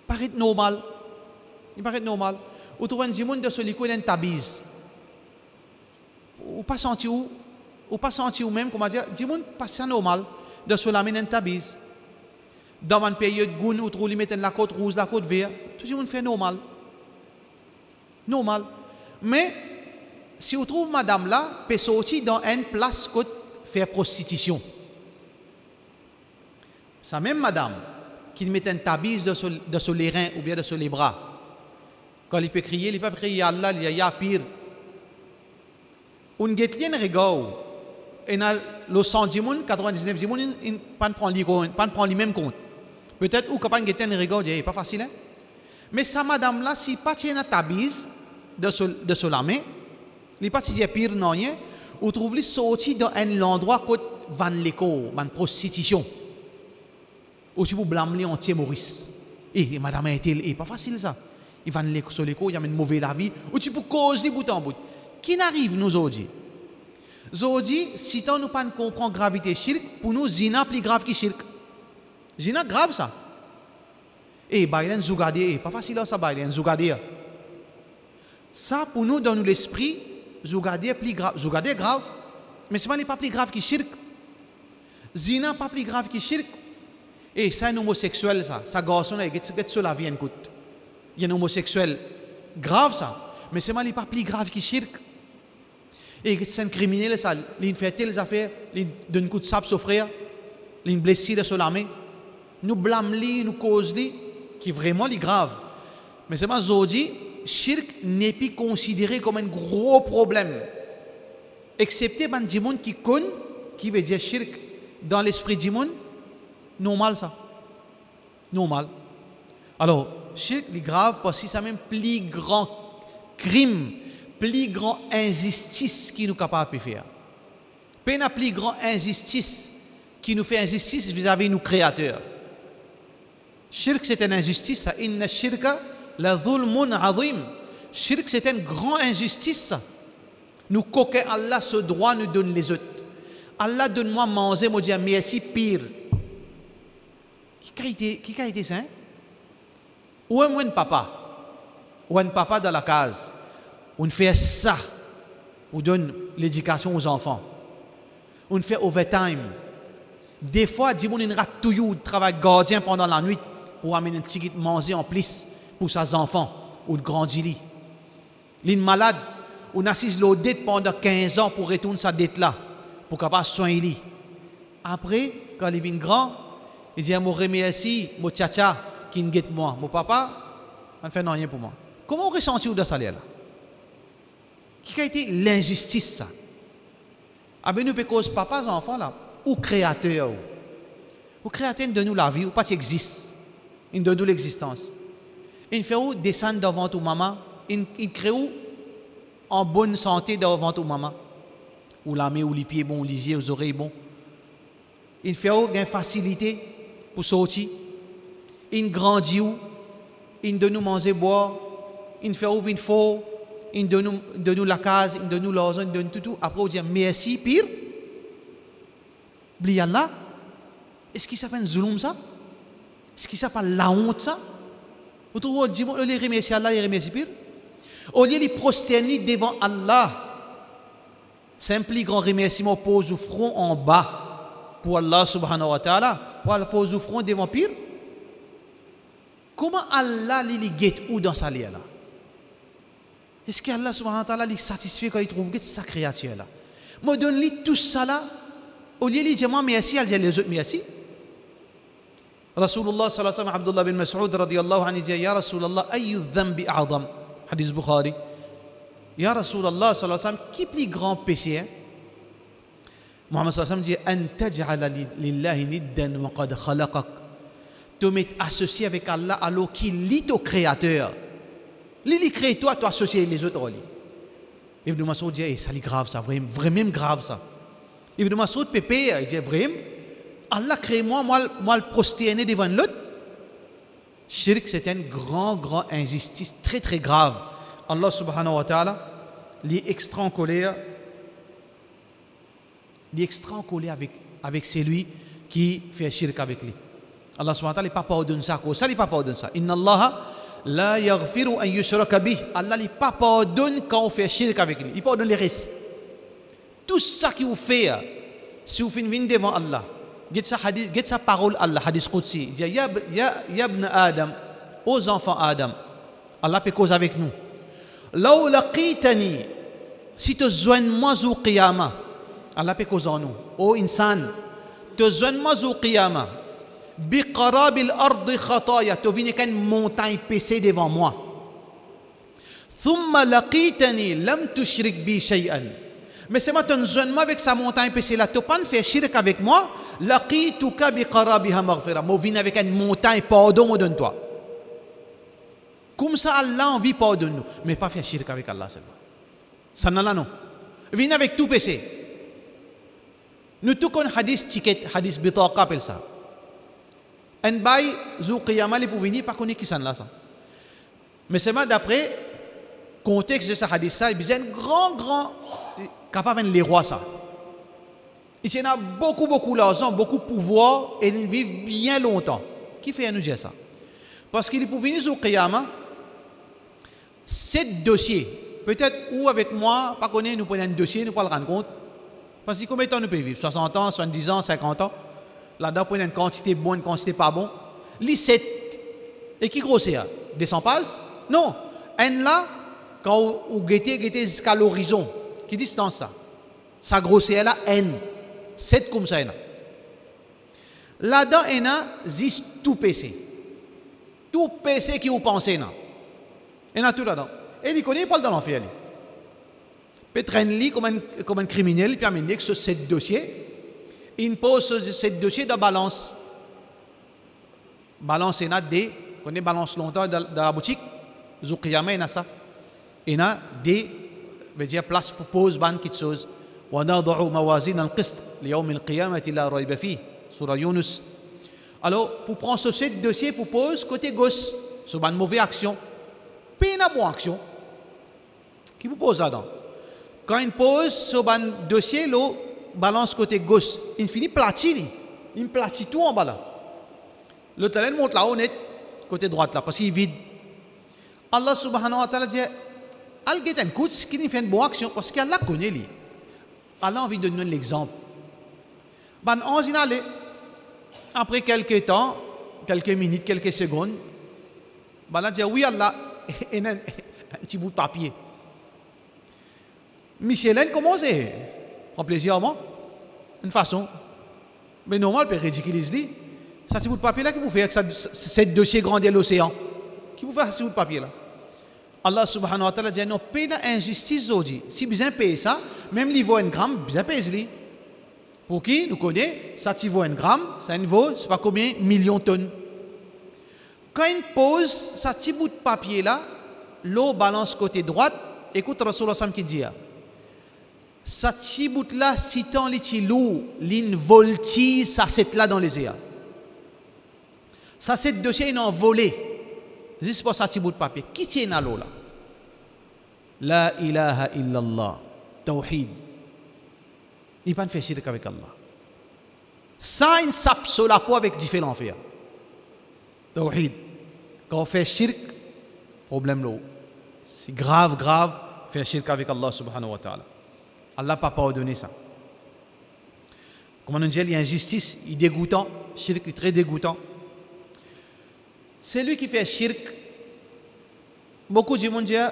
paraît normal. Il paraît normal. Ou trouve un démon de celui qui a une tabise. Ou pas senti ou pas senti ou même, comment dire, démon pas ça normal de se la une tabise. Dans une période goun ou trouve mettre la côte rouge, la côte verte, tout le monde fait normal. Normal. Mais si vous trouvez madame là, peut sortir dans une place côte faire prostitution. Sa même madame qui met une tabise de sur les reins ou bien de sur les bras. Quand il peut crier, il peut crier Allah, il y a pire. On get lien regard. Et dans le 100 du monde, 99 du monde, il ne prend les mêmes compte. Peut-être ou capable de un regard, c'est pas facile. Hein? Mais sa madame là, si pas tient une tabise de sur la main, il pas si pire non rien, ou trouve les sorti dans un endroit côté van l'éco, van prostitution. Ou tu peux blâmer entier Maurice. Et madame a été pas facile ça. Il va sur l'éco, il y a une mauvaise la vie. Ou tu peux causer bout en bout. Qui n'arrive nous aujourd'hui? Aujourd'hui, si on ne comprend pas gravité shirk, pour nous zina plus grave que shirk. Zina grave ça. Et bailen zougadi, pas facile ça bailen zougadi. Ça pour nous dans l'esprit, zougadi est plus grave. Zougadi est grave, mais c'est pas plus grave que shirk. Zina pas plus grave que shirk. Et ça, un homosexuel, ça garçon, il est sur la vie, écoute. Il y a un homosexuel grave, ça. Mais c'est pas plus grave que shirk. Et c'est un criminel, ça. Il fait telles affaires, il donne un coup de sable au frère, il blesse sur la main. Nous blâmons, nous causons, qui est vraiment grave. Mais c'est pas aujourd'hui, shirk n'est plus considéré comme un gros problème. Excepté par des gens qui connaissent, qui veut dire shirk dans l'esprit du monde. Normal ça. Normal. Alors, shirk est grave parce que c'est même plus grand crime, plus grand injustice qui nous capable de faire. Pas plus grand injustice qui nous fait injustice vis-à-vis de nos créateurs. Shirk c'est une injustice. Inna shirka la dhulmun azim. Shirk c'est une grande injustice. Nous coquons Allah ce droit nous donne les autres. Allah donne-moi manger, moi dis merci pire. Qui a été ça? Ou un papa dans la case, on fait ça, on donne l'éducation aux enfants, on fait overtime. Des fois, dis-moi, on rate toujours travail gardien pendant la nuit pour amener un petit manger en plus pour ses enfants ou de grandir. Il est malade, on assiste l'eau dette pendant 15 ans pour retourner sa dette là, pour capable soigner. Après, quand il devient grand, il dit, moi remercie mon tcha qui guette moi. Mon papa, on ne fait rien pour moi. Comment on ressentit dans ça là? Qui a été l'injustice ça? Ah ben nous peut cause papa enfant là, ou créateur. Ou créateur de nous la vie, ou pas qui existe. Il donne nous l'existence. Il fait où descendre devant ton maman, il crée où en bonne santé devant ton maman, ou la main, ou les pieds bons, les yeux, les oreilles bons. Il fait où une facilité pour sortir. Il grandit où, il donne nous manger, boire, il fait où il faut, il donne nous la case, il donne nous l'argent, il donne tout. Après, on dit merci, pire. Oubliez Allah. Est-ce qu'il s'appelle zulum ça? Est-ce qu'il s'appelle la honte ça? Vous trouvez, on les remercie Allah, les remercie pire. Au lieu de prosterner devant Allah, simple grand remerciement pose le front en bas pour Allah subhanahu wa ta'ala, ou alors pose le front devant pire. Comment Allah les guette où dans sa lia là? Est-ce qu'Allah subhanahu wa ta'ala est satisfait quand il trouve sa créature là? Moi donne-lui tout ça là, au lieu de dire moi merci, elle dit les autres merci. Rasulullah sallallahu alayhi wa sallam, Abdullah bin Mas'ud radiyallahu anhu dit ya Rasulullah, ayyu dhanbi a'zam? Hadith Bukhari. Ya Rasulullah sallallahu alayhi wa sallam, qui plus grand péché hein? Muhammad sallallahu alayhi wa sallam dit an taj'ala lillahi niddan wa qad khalaqak. Te mettre associé avec Allah alors qu'il lit au créateur. Lui crée toi, tu associé les autres. Ibn Mas'ud dit ça c'est grave ça, vraiment grave ça. Ibn Mas'ud pépé, il dit vraiment Allah crée moi le prosterner devant l'autre. Shirk, c'est une grande injustice, très très grave. Allah subhanahu wa ta'ala, il est extra en colère. Il est extra en colère avec celui qui fait shirk avec lui. Allah subhanahu wa ta'ala, il pas pardonne ça. Ça, il pas pardonne ça. Inna Allah la yaghfiru an yushraka bih. Allah, il pas pardonne quand on fait shirk avec lui. Il pardonne les restes. Tout ça qui vous fait, si vous venez devant Allah, get sa parole Allah, hadith Qudsi, il dit ya ibn Adam, aux enfants Adam, Allah peut cause avec nous. Law laqitani, si tu joins moi au qiyamah, Allah peut cause en nous. Ô insan, tu joins moi au qiyamah, bi qarabil ardi khataya, tu viens qu'une montagne pécée devant moi. Thumma laqitani lam tushrik bi shay'an. Mais c'est moi, tu joins moi avec sa montagne pécée là, tu pas faire shirk avec moi. Laqituka bi qarabiha maghfira. Moi viens avec une montagne pardon de toi. Comme ça Allah envie pardonne nous, mais pas faire shirk avec Allah seulement. Ça n'a là non. Viens avec tout péché. Nous tout qu'on hadith ticket, hadith bitaqa appelle ça. Un bail zou qiyamah les pour venir pas connaître qui ça là ça. Mais c'est moi d'après contexte de ce hadith ça, il y a un grand capable de les rois ça. Il y en a beaucoup d'argent, beaucoup de pouvoir et ils vivent bien longtemps. Qui fait nous dire ça? Parce qu'il est pour venir au Qiyamah, 7 dossiers. Peut-être ou avec moi, pas connaître, nous prenons un dossier, nous pas le rendre compte. Parce que combien de temps nous pouvons vivre? 60 ans, 70 ans, 50 ans. Là-dedans, prenons une quantité bonne, une quantité pas bonne. Les 7. Et qui grossit? 200 pages? Non. Un là, quand vous guettez jusqu'à l'horizon, qui distance ça? Ça grossit là, N. 7 comme ça. Là-dedans, il y a tout PC. Tout PC qui vous pensez. Il y a tout là-dedans. Et il ne connaît pas dans l'enfer. Peut-être comme un criminel, puis il que sur 7 dossiers, il pose sur 7 dossiers de balance. Balance, il y a des, on connaît balance longtemps dans la boutique. Zoukiyama, il y a ça. Il y a des, veut dire, place pour pose, ban, quelque chose. ونضع موازين القسط ليوم القيامة لا ريب فيه Surah Yunus. Alors, pour prendre ce 7 dossiers pour pose côté gauche, sur une mauvaise action, puis une bonne action. Qui vous pose là-dedans? Quand il pose sur un dossier, le balance côté gauche, il finit platir, il platit tout en bas là. Le talent monte là, honnête, côté droite là, parce qu'il est vide. Allah subhanahu wa ta'ala dit, al-get un coup, ce qui fait une bonne action, parce qu'Allah connaît lui. Allah a envie de donner l'exemple. Ben, en général, après quelques temps, quelques minutes, quelques secondes, ben, Allah dit oui, Allah, il y a un petit bout de papier. Michel, comment c'est? Prend plaisir à moi? Une façon. Mais normal, il peut ridiculiser. Ça, c'est bout de papier là qui vous fait avec ce dossier grand de l'océan. Qui vous fait ce bout de papier là? Allah subhanahu wa ta'ala dit non, paye l'injustice aujourd'hui. Si vous payez ça, même il vaut 1 gramme, vous payez. Pour qui nous connaissons, ça vaut 1 gramme, ça vaut, je ne sais pas combien, millions de tonnes. Quand il pose sa petit bout de papier là, l'eau balance côté droite. Écoute Rasulullah sallam qui dit, sa petit bout là, si tant les petits loups, l'in voltige, ça c'est là dans les airs. Ça c'est dossier, il en volé. Juste pour sa petit bout de papier. Qui tient dans l'eau là? La ilaha illallah. Tawhid. Il ne peut pas faire shirk avec Allah. Ça, il sape sur la peau avec différents fers. Tawhid. Quand on fait shirk, problème là. C'est grave, faire shirk avec Allah subhanahu wa ta'ala. Allah n'a pas pardonné ça. Comme on dit, il y a injustice, il est dégoûtant. Shirk est très dégoûtant. C'est lui qui fait shirk. Beaucoup de monde disent,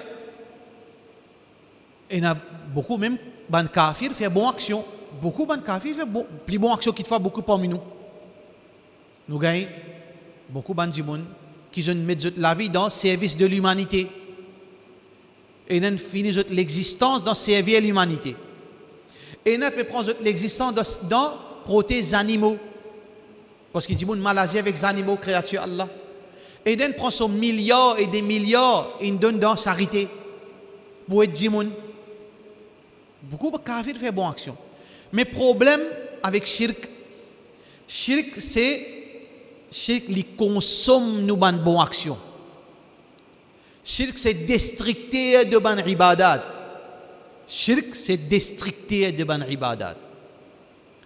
il y a beaucoup même de kafir fait bonne action. Beaucoup de kafir fait plus bonne action qui font beaucoup parmi nous. Nous gagnons beaucoup de gens qui mettent la vie dans le service de l'humanité. Et nous finissons l'existence dans servir l'humanité. Et nous prenons l'existence dans protéger les animaux. Parce qu'il dit une maladie avec les animaux, créatures Allah. Et nous prenons son milliards et des milliards et nous donne dans charité. Pour être djimoun. Beaucoup de kafirs font bonne action. Mais problème avec shirk, c'est shirk qui consomme nos bonnes actions. Shirk c'est destructeur de bonnes ibadat. Shirk c'est destructeur de bonnes ibadat.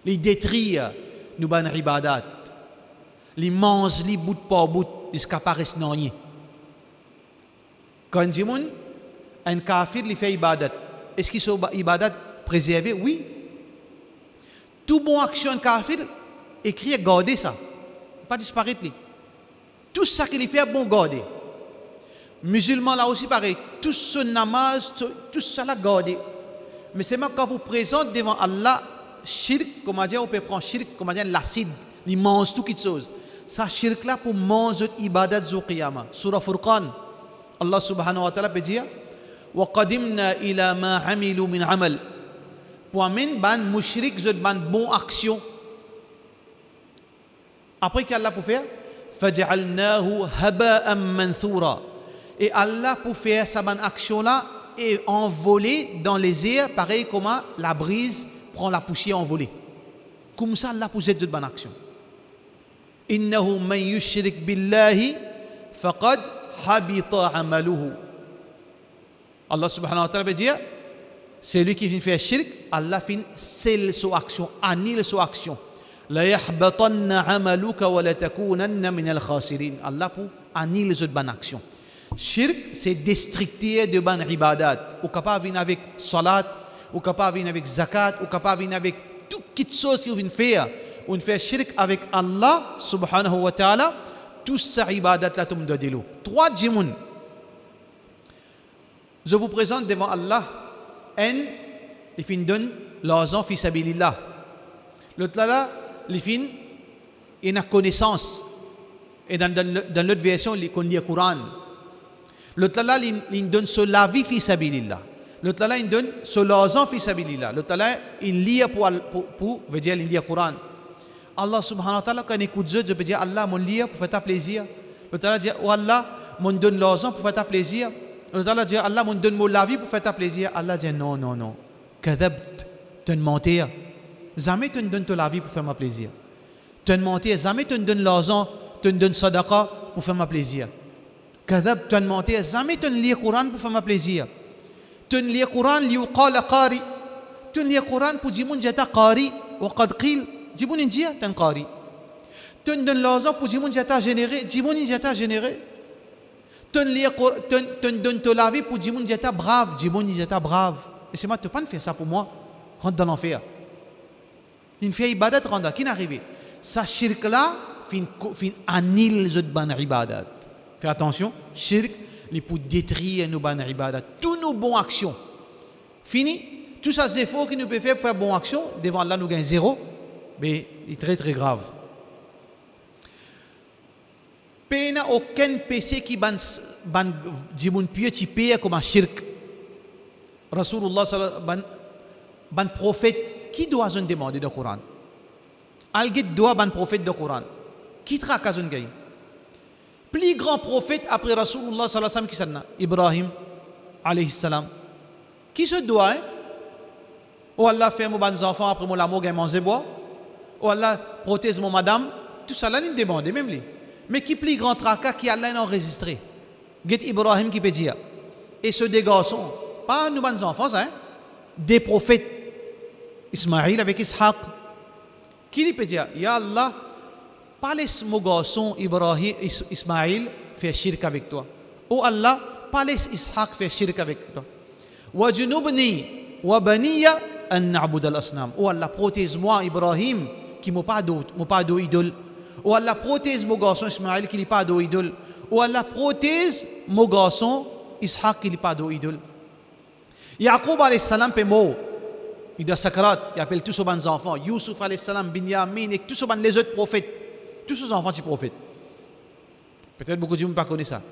Les détruire nos bonnes ibadat. Les mange les bout par bout jusqu'à paraître non rien. Quand un kafir lui fait ibadat, est-ce qu'il sont ibadat préservé? Oui. Tout bon action kafir écrit et garder ça. Pas disparaître. Tout ça qu'il fait bon garder. Musulman là aussi pareil. Tout ce namaz, tout ça là garder. Mais c'est même quand vous présentez devant Allah, shirk, comme on dit, on peut prendre shirk, comme on dit, l'acide, il mange tout quelque chose. Ça shirk là pour manger ibadat zu qiyamah. Surah Furqan, Allah subhanahu wa ta'ala peut dire, وَقَدِمْنَا إِلَى مَا عَمِلُوا مِنْ عَمَلٍ. Pour amener ban mushrik, zot ban bon action. Après qu'Allah pour faire, فَجَعَلْنَاهُ هَبَاءً مَنْثُورًا. Et Allah pour faire sa bonne action là et envoler dans les airs, pareil comme la brise prend la poussière envolée. Comme ça Allah pour cette bonne action. إِنَّهُ مَنْ يُشْرِكْ بِاللَّهِ فَقَدْ حَبِطَ عَمَلُهُ. Allah subhanahu wa ta'ala veut dire, c'est lui qui vient faire shirk, Allah vient sceller son action, annule son action. La yahbatanna amaluka wa la takunanna min al-khasirin. Allah pour annuler les bonnes actions. Shirk, c'est destructeur de bonnes ibadat. Ou capable venir avec salat, ou capable venir avec zakat, ou capable venir avec toute chose qu'il vient faire. On fait shirk avec Allah subhanahu wa ta'ala, tout ça ibadat là tombe de l'eau. Trois djimoun. Je vous présente devant Allah un, il fin donne l'argent fi sabilillah. L'autre là, il fin il a connaissance. Et dans l'autre version, il lit le Coran. L'autre là, il donne sur la vie fi sabilillah. L'autre là, il donne sur l'argent fi sabilillah. L'autre là, il lit pour veut dire il lit le Coran. Allah subhanahu wa ta'ala, quand il écoute Dieu, je peux dire Allah, mon lit pour faire ta plaisir. L'autre là dit, oh Allah, mon donne l'argent pour faire ta plaisir. Allah dit, Allah me donne la vie pour faire ta plaisir. Allah dit, non, non, non. Kadabt, tu as menti. Jamais tu ne donnes la vie pour faire ma plaisir. Tu as menti. Jamais tu ne donnes l'argent, tu ne donnes sadaqa pour faire ma plaisir. Kadabt, tu as menti. Jamais tu ne lis le Coran pour faire ma plaisir. Tu ne lis le Coran, liuqala qari. Tu ne lis le Coran pour dire, mon jata qari. Wa qad qil. Dis mon india, tu es qari. Tu ne donnes l'argent pour dire, mon jata généré. Dis mon jata généré. Tu ne donnes la vie pour dire que tu es brave, dis que tu es brave. Mais c'est moi, tu ne peux pas faire ça pour moi. Rentre dans l'enfer. Il fait ibadat, rentre. Qui est arrivé? Ça, shirk là, fin annule les autres bonnes ibadat. Fais attention, shirk, il pour détruire nos bonnes ibadat. Toutes nos bonnes actions. Fini. Tout ça, c'est efforts que nous pouvons faire pour faire bonnes actions. Devant Allah, nous gagnons zéro. Mais il est très très grave. Il n'y a aucun péché qui ban pieux qui paye comme un shirk. Rasulullah ban prophète qui doit se demander le Coran. Algit doit ban prophète du Coran. Qui traque à son gain? plus grand prophète après Rasulullah sallallahu alayhi wa sallam qui s'en a? Ibrahim alayhi salam. Qui se doit, hein? Oh Allah, fait mon bon enfant après mon l'amour, gagne manger bois. Oh Allah, protège mon madame. Tout ça, là, il demande, même lui. Mais qui plus grand tracas qui Allah n'a enregistré? Get Ibrahim qui peut dire. Et ce des garçons, pas nous bons enfants, hein? Des prophètes. Ismaïl avec Ishaq. Qui lui peut dire? Ya Allah, pas laisse mon garçon Ibrahim, Ismaïl faire shirk avec toi. Oh Allah, pas laisse Ishaq faire shirk avec toi. Wa junubni wa baniya an na'bud al-asnam. Oh Allah, protège-moi Ibrahim qui m'a pas d'idole. Oh Allah, protège mon garçon Ismaïl qui n'a pas d'idole. Oh Allah, protège mon garçon Ishaq qui n'a pas d'idole. Yaqub alayhi salam peut mort. Il doit sakrat, il appelle tous ses bons enfants. Yusuf alayhi salam, Binyamin et tous les autres prophètes. Tous ces enfants sont prophètes. Peut-être beaucoup de gens ne connaissent pas ça.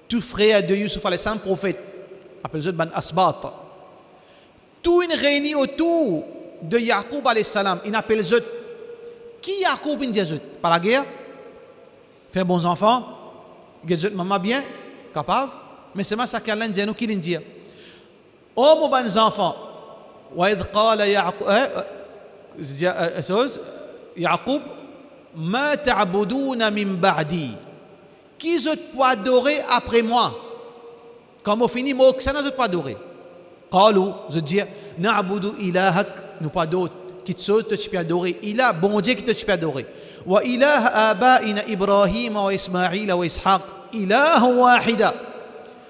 Tous frères de Yusuf alayhi salam, prophètes. Appelle les autres ban asbat. Tout une réunie autour de Yaqub alayhi salam. Il appelle les autres. Qui Yaqub in dit par la guerre? Faire bons enfants. Les autres maman bien, capable. Mais c'est ça qu'Allah dit nous qui dit. Oh mon bons enfants. وإذ قال يعقوب ما تعبدون من بعدي qui je peux adorer après moi quand on finit moi que ça ne peut adorer قالوا je dis نعبد إلهك nous pas d'autre qui te peut adorer ilah bon Dieu qui te peut adorer وإله آبائنا إبراهيم وإسماعيل وإسحاق إله واحد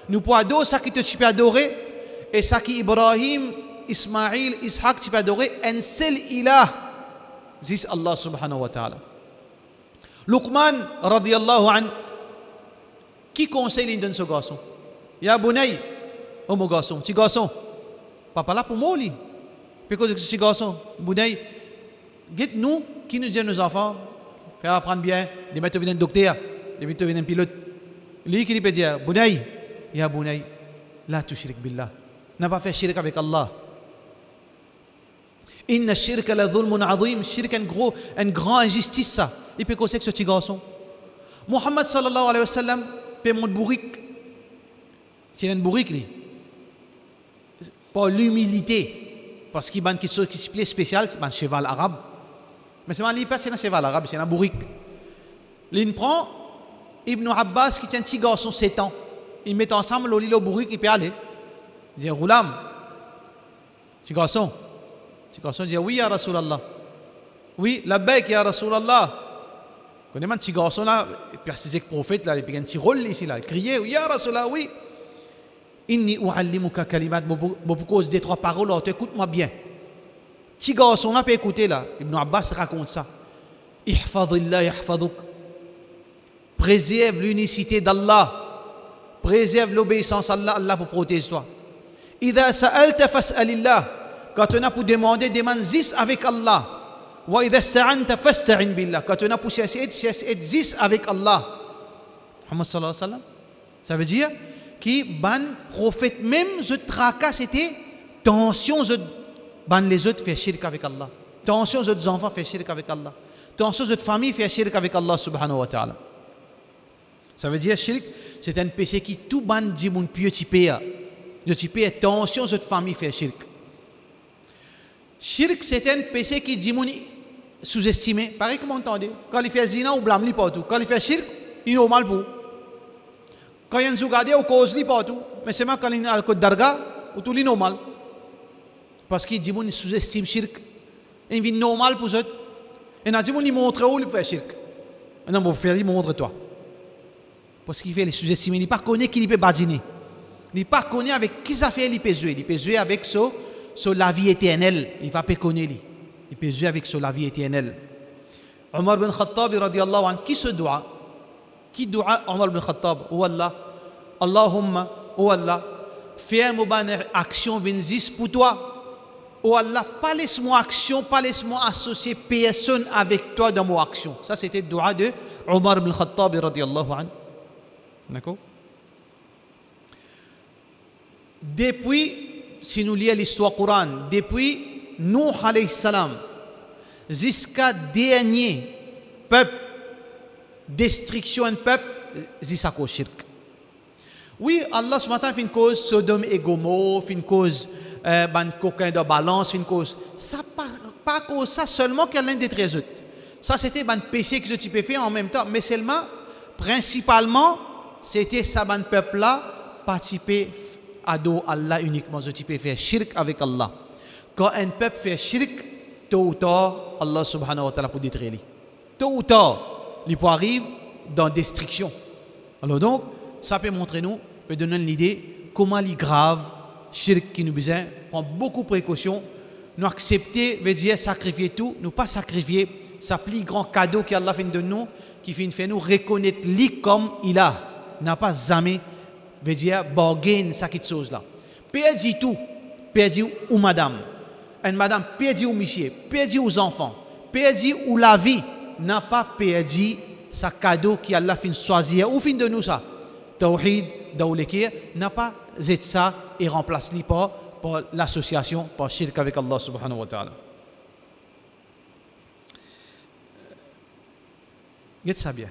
nous pas adorer ça qui te peut adorer et ça qui Ibrahim Ismaïl, Ishaq, tu peux adorer un seul ilah. C'est Allah subhanahu wa ta'ala. Luqman, radiyallahu an, qui conseille il donne ce garçon? Ya Bunay, oh mon garçon, petit garçon. Papa là pour moi, lui. Pourquoi ce petit garçon? Bunay, dites nous, qui nous dit à nos enfants, faire apprendre bien, de mettre venir un docteur, de mettre venir un pilote. Lui qui lui peut dire, Bunay, ya Bunay, la tushrik billah. N'a pas fait shirk avec Allah. Inna shirka la dhulmun azim, shirk un grand injustice ça. Il peut causer que ce petit garçon. Muhammad sallallahu alayhi wa sallam peut monter bourrique. C'est un bourrique lui. Pas l'humilité. Parce qu'il y a une question qui est spéciale, c'est un cheval arabe. Mais c'est pas un cheval arabe, c'est un bourrique. Il prend Ibn Abbas qui tient un petit garçon 7 ans. Ils mettent ensemble le bourrique, il peut aller. Il dit Roulam, petit garçon. Ce garçon dit oui, ya Rasulallah. Oui, la bec, ya Rasulallah. Quand il y a un petit garçon là, il persiste que le prophète là, il y a un petit rôle ici là, il criait oui, ya Rasulallah, oui. Inni u'allimuka kalimat, beaucoup cause des 3 paroles, écoute-moi bien. Petit garçon là peut écouter là, Ibn Abbas raconte ça. Ihfadillah yahfaduk. Préserve l'unicité d'Allah. Préserve l'obéissance à Allah, Allah pour protéger toi. Idha sa'alta fas'alillah. Quand on a pour demander, demande 10 avec Allah. Wa idha sta'anta fasta'in billah. Quand on a pour chercher 10 avec Allah. Muhammad sallallahu alayhi wa sallam. Ça veut dire que ban prophète même, je tracasse, c'était tension, je ban les autres faire shirk avec Allah. Tension, je enfants faire shirk avec Allah. Tension, je famille faire shirk avec Allah subhanahu wa ta'ala. Ça veut dire shirk, c'est un péché qui tout ban dit mon pieux typé. Je typé attention, je famille faire shirk. Shirk, c'est un péché qui dit mon sous-estimé. Pareil que vous entendez. Quand il fait zina, ou blâme lui partout. Quand il fait shirk, il est normal pour. Quand il y a un zougade, ou cause lui partout. Mais c'est même quand il y a un code d'arga, ou tout est normal. Parce qu'il dit mon sous-estime shirk. Il vit normal pour eux. Et il dit mon il montre où il fait shirk. Non, mon frère, il montre toi. Parce qu'il fait les sous-estimer. Il ne connaît pas qui il peut badiner. Il ne connaît pas avec qui ça fait il peut jouer. Il peut jouer avec ça. Sur la vie éternelle, il va pas connaître. Il peut jouer avec sur la vie éternelle. Omar bin Khattab radiyallahu anhu, qui se doit? Qui doit Omar bin Khattab? Oh Allah, Allahumma, oh Allah, fais-moi une action 26 pour toi. Oh Allah, pas laisse-moi action, pas laisse-moi associer personne avec toi dans mon action. Ça c'était le doua de Omar bin Khattab radiyallahu anhu. D'accord? Depuis si nous lisons l'histoire Coran, depuis Nuh alayhi salam jusqu'à dernier peuple, destruction d'un peuple, c'est cause shirk. Oui, Allah ce matin fait une cause Sodome et Gomorrhe, fait une cause coquin de balance, fait une cause. Ça pas cause ça seulement qu'il y a l'un des 13 autres. Ça c'était un péché que je peux faire en même temps, mais seulement, principalement, c'était ça ban peuple là participer à Allah uniquement. Je peux faire shirk avec Allah. Quand un peuple fait shirk, tôt ou tard, Allah subhanahu wa ta'ala peut détruire lui. Tôt ou tard, il peut arriver dans destruction. Alors donc, ça peut montrer nous, peut donner l'idée comment il grave shirk qui nous besoin, prendre beaucoup de précautions, nous accepter, veut dire sacrifier tout, nous pas sacrifier, ça plus grand cadeau qu'Allah fait de nous, qui fait nous reconnaître lui comme il a, n'a pas jamais, veut dire bargain ça quelque chose là. Perdu tout, perdu ou madame, une madame perdu ou monsieur, perdu aux enfants, perdu ou la vie, n'a pas perdu sa cadeau qui Allah fait choisir ou fin de nous ça. Tawhid, Dawlikir, n'a pas zet ça et remplace-li par l'association, par shirk avec Allah subhanahu wa ta'ala. Get ça bien.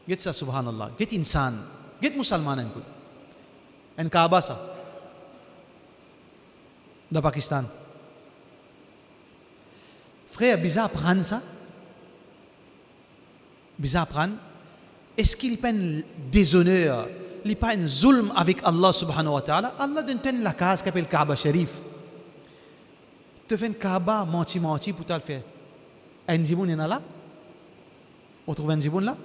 Get ça subhanallah. Get insan. Get musulman en kul. En Kaaba ça. Dans Pakistan. Frère, bizarre prendre ça. Bizarre prendre. Est-ce qu'il n'y a pas un déshonneur, il n'y a pas un zulm avec Allah subhanahu wa ta'ala? Allah donne la case qui s'appelle Kaaba Sharif. Tu fais un Kaaba menti pour te le faire. Un ziboun est là? On trouve un ziboun là?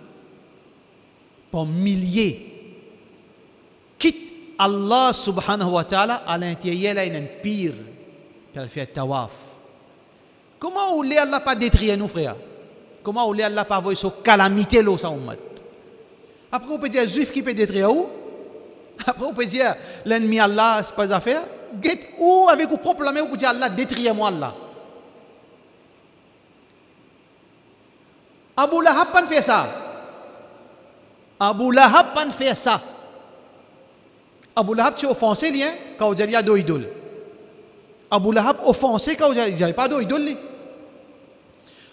Par milliers. Quitte Allah subhanahu wa ta'ala à l'intérieur, il y a une pire qu'elle fait tawaf. Comment on Allah pas détruire nous, frère? Comment on Allah pas avoir cette calamité là, ça ummat? Après, on peut dire juif qui peut détruire où? Après, on peut dire l'ennemi Allah, c'est pas d'affaire. Get où avec vos propres mains, vous pouvez dire Allah, détruisez-moi Allah. Abu Lahab pas fait ça. Abu Lahab pas fait ça. Abu Lahab, tu es offensé, lien, quand il y a deux idoles. Abu Lahab offensé quand il n'y a pas deux idoles.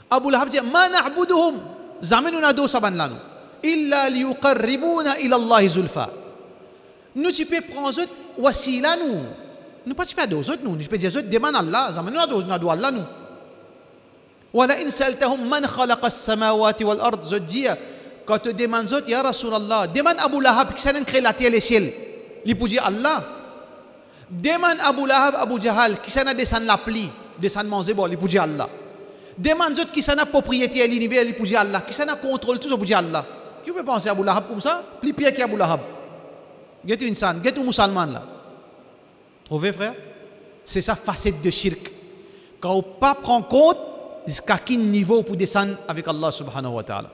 Abu Lahab dit, ma na'buduhum, jamais nous n'adons ça ban là nous. Illa liyuqarribuna ila Allah zulfa. Nous tu peux prendre autres wasila nous. Nous pas tu peux d'autres nous, tu peux dire autres demande Allah, zaman nous n'adou Allah nous. Wala in saltahum man khalaqa as-samawati wal ard zodiya. Quand tu demandes autres ya Rasulullah, demande Abu Lahab qui s'est créé la terre et les cieux. Il peut dire Allah. Demande Abu Lahab, Abu Jahal qui s'est descendu la pluie, descend manger bon, il peut dire Allah. Demande autres qui s'en a propriété à l'univers, il peut dire Allah, qui s'en a contrôle tout, il peut dire Allah. Qui peut penser à Abu Lahab comme ça? Plus pire qu'Abu Lahab. Get une san, get un musulman là. Trouvez frère? C'est ça facette de shirk. Quand on ne pas prend compte jusqu'à quel niveau pour descendre avec Allah subhanahu wa ta'ala.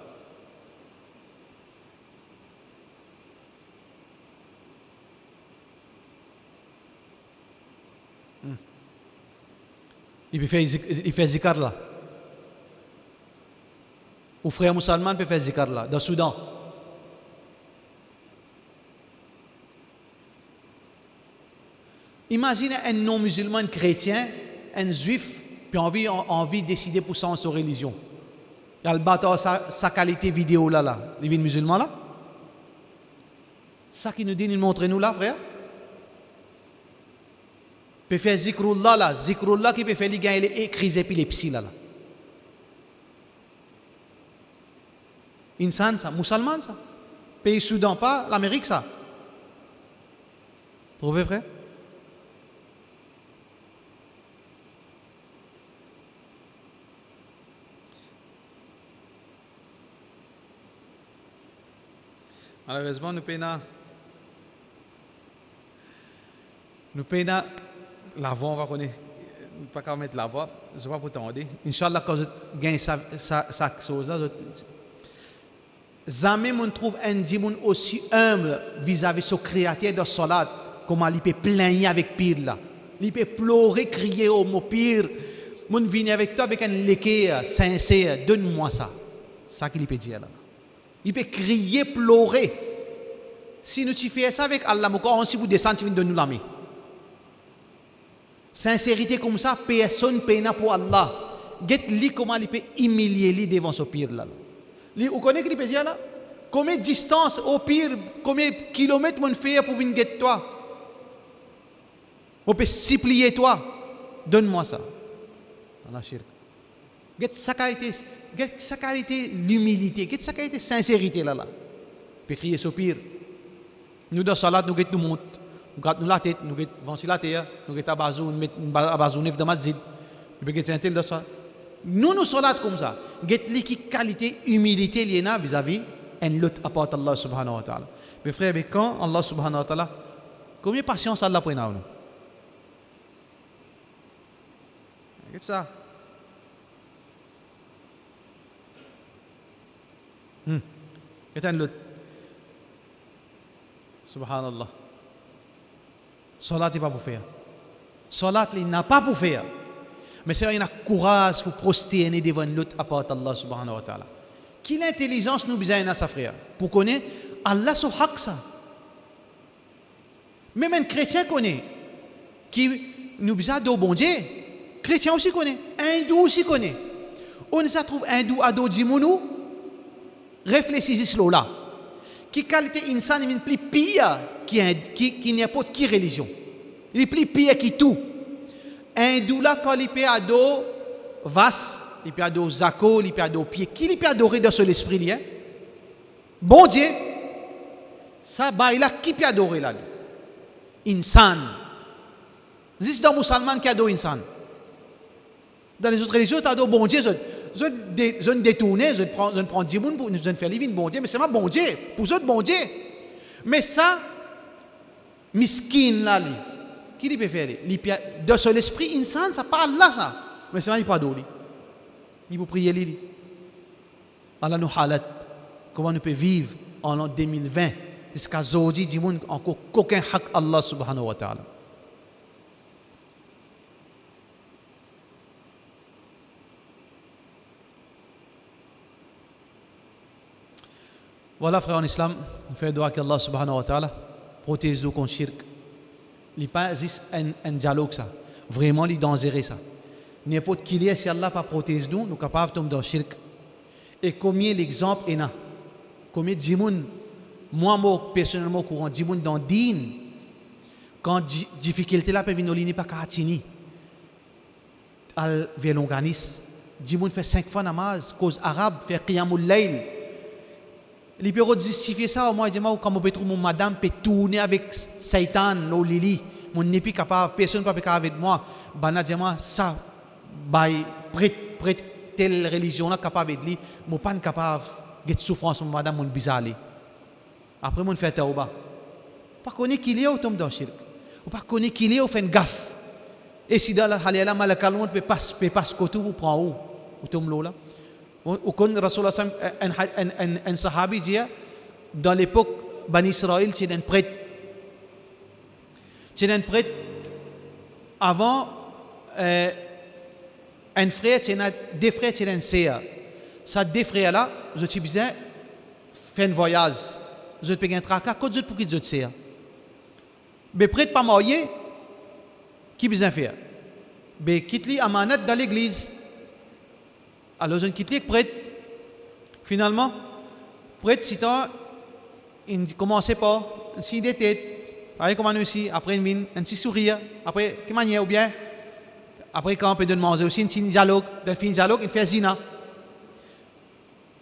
Il fait zikar là. Ou frère musulman peut faire zikar là, dans le Soudan. Imaginez un non-musulman chrétien, un juif, puis envie de décider pour sa religion. Il y a le bâtard, sa qualité vidéo là, les musulmans là. Ça qui nous dit, nous montre nous là, frère. Peut faire zikrullah qui peut faire les gars, il est crise épilepsie là. Insan ça, musulman ça. Pays Soudan pas, l'Amérique ça. Trouvez frère? Malheureusement, nous payons la voix, on va connaître, pas qu'à mettre la voix, je ne vais pas pour t'en dire. Inch'Allah, quand je gagne ça chose-là, jamais on trouve un djimoun aussi humble vis-à-vis de son créateur de salat, comment il peut plaigner avec pire là. Il peut pleurer, crier au mot pire. Mon vient avec toi avec un léqué sincère, donne-moi ça. Ça qu'il peut dire là. Il peut crier, pleurer. Si nous fais ça avec Allah, on si vous descendez, tu viens de nous l'amener. Sincérité comme ça, personne ne paye pour Allah. Get-li comment il peut humilier lui devant ce pire là. Vous connaissez ce qu'il peut dire là? Combien de distance, au pire, combien de kilomètres on fait pour venir guetter toi? On peut supplier toi. Donne-moi ça. Allah shirk. Get sa qualité, l'humilité, get sa qualité, sincérité là. Puis crier soupir. Nous dans salat, nous get nous monte. Nous gratte nous la tête, nous get vansi la terre, nous get abazou, nous met abazou neuf dans masjid. Puis get sentel dans ça. Nous salat comme ça. Get li qui qualité, humilité liena vis-à-vis en l'autre apporte Allah subhanahu wa ta'ala. Mes frères, mais quand Allah subhanahu wa ta'ala, combien de patience Allah prend nous? Regarde ça. Regarde l'autre. Subhanallah. Salat n'est pas pour faire. Salat, il n'a pas pour faire. Mais c'est vrai, il a courage pour prosterner devant l'autre apporte Allah subhanahu wa ta'ala. Quelle intelligence nous besoin à sa frère pour connaître Allah son haq ça. Même un chrétien connaît qui nous besoin de bon Dieu. Chrétien aussi connaît, hindou aussi connaît. On se trouve hindou ado djimounou. Réfléchissez sur là. Qui qualité insan est plus pire qui n'importe qui religion. Il est plus pire qui tout. Hindou là quand il peut ado vas il peut adorer Zako, il peut adorer pied. Qui il peut adorer dans son esprit là? Bon Dieu. Ça bah il a qui peut adorer là? Insan. C'est dans musulman qui adore insan. Dans les autres religions, tu adores bon Dieu. Je détourne, je prends 10 personnes pour nous faire vivre bon Dieu, mais c'est pas bon Dieu. Pour eux, bon Dieu. Mais ça, miskin là, qui il peut faire? Dans son esprit insan, ça parle là ça. Mais c'est pas il peut adorer. Il faut prier lui. Allah nous halat. Comment nous pouvons vivre en l'an 2020 jusqu'à aujourd'hui, du monde encore qu'aucun haq Allah subhanahu wa ta'ala. Voilà, frère en islam, on fait doigt qu'Allah subhanahu wa ta'ala protège nous contre shirk. Il n'y a pas juste un dialogue ça. Vraiment, il est dangereux ça. N'importe qui est, si Allah pas protège nous, nous sommes capables de tomber dans le shirk. Et combien l'exemple est là? Combien de gens, moi personnellement, courant de gens dans le din, quand difficulté là peut venir, il n'est pas qu'à tini. Al vers l'organisme. Des gens fait 5 fois namaz, cause arabe, fait qiyamul layl. Il peut justifier ça, au moins, il dit, comme on peut trouver mon madame, peut tourner avec Satan, no lili. Mon n'est plus capable, personne ne peut pas avec moi. Bana dit, ça, prête telle religion là capable de lui, moi pas capable de souffrance madame mon bizarre. Après mon fait tauba. Pas connaître qu'il est au tombe dans shirk. Ou pas connaître qu'il est au fait une gaffe. Et si dans la halala malakal monde peut pas côté ou prend ou tombe là. Ou quand Rasulullah un sahabi dit dans l'époque Bani Israël c'est un prêtre. C'est un prêtre avant un frère, deux frères, c'est un sœur. Ça, deux frères là, je suis besoin faire un voyage. Je peux un tracas, quand je pour qu'ils autres sœurs. Mais prêtre pas marié, qui besoin faire? Mais quitte lui amanat dans l'église. Alors je quitte lui prêtre. Finalement, prêtre si tant, il commençait par un signe de tête, pareil comme nous ici, après une mine, un petit sourire, après quelle manière ou bien. Après, quand on peut demander aussi un dialogue, dans le dialogue, il fait zina.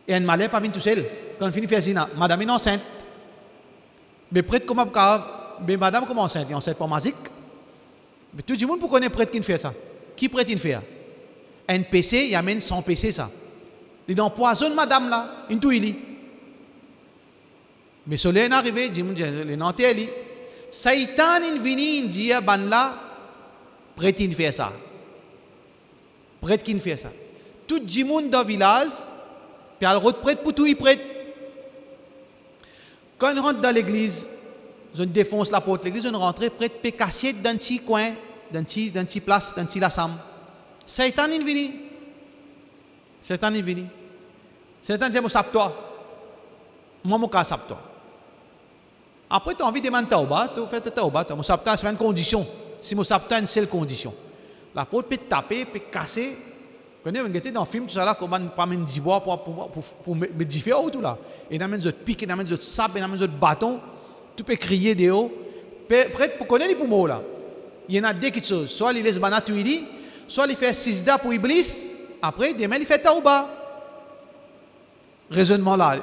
Et un malais pas vient tout seul. Quand il finit de faire zina, madame est enceinte. Mais prêtre comment mais madame comment enceinte? Elle est enceinte pas magique. Mais tout le monde pour connaître prêtre qui fait ça. Qui prêtre il fait? Un PC, il amène 100 PC ça. Il empoisonne madame là, une tout il. Mais soleil est arrivé, il dit, il est nanté. Satan est venu, il dit, ban là, prêtre il fait ça. Prêtre qui fait ça. Tout le monde dans le village, puis elle rentre prêtre pour tout, il prête. Quand on rentre dans l'église, on défonce la porte de l'église, on rentre prêtre, puis caché dans un petit coin, dans un petit place, dans un petit lassam. Satan est venu. Satan est venu. Satan dit, moi, sape toi. Moi, moi, sape toi. Après, tu as envie de demander tauba, tu fais tauba, moi, sape c'est une condition. Si moi, sape une seule condition. La porte peut taper, peut casser, Quand on était dans le film, tout ça là, comment pas mettre du bois pour mettre du feu tout là. Et on amène d'autres pics, on amène d'autres sables, on amène d'autres bâtons. Tu peux crier des hauts. Prêt pour connaître les poumons là. Il y en a deux qui choses. Soit il laisse banat tout dit, soit il fait sisda pour Iblis. Après, demain il fait tauba. Raisonnement là.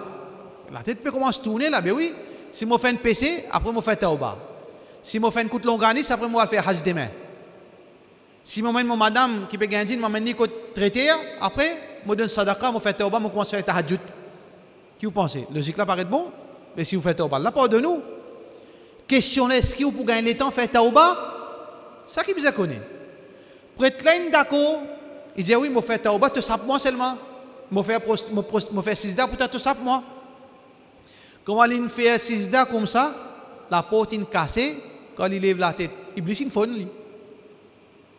La tête peut commencer à tourner là, ben oui. Si je fais un PC, après je fais tauba. Si je fais un coup de longanis, après je vais faire hajj demain. Si je mène mon madame qui peut gagner, je mène côté traité, après je donne sadaqa, je fais tauba, je commence à faire tahajjud. Qui vous pensez? Logique là paraît bon? Mais si vous faites tauba, là pas de nous. Question est-ce que vous pouvez gagner le temps faire tauba? Ça qui vous a connu. Prêtre là d'accord, il dit oui, je fais tauba, tu sais moi seulement. Je fais sisda pour te sape moi. Comment il fait sisda comme ça, la porte est cassée, quand il lève la tête, Iblis il fond lui.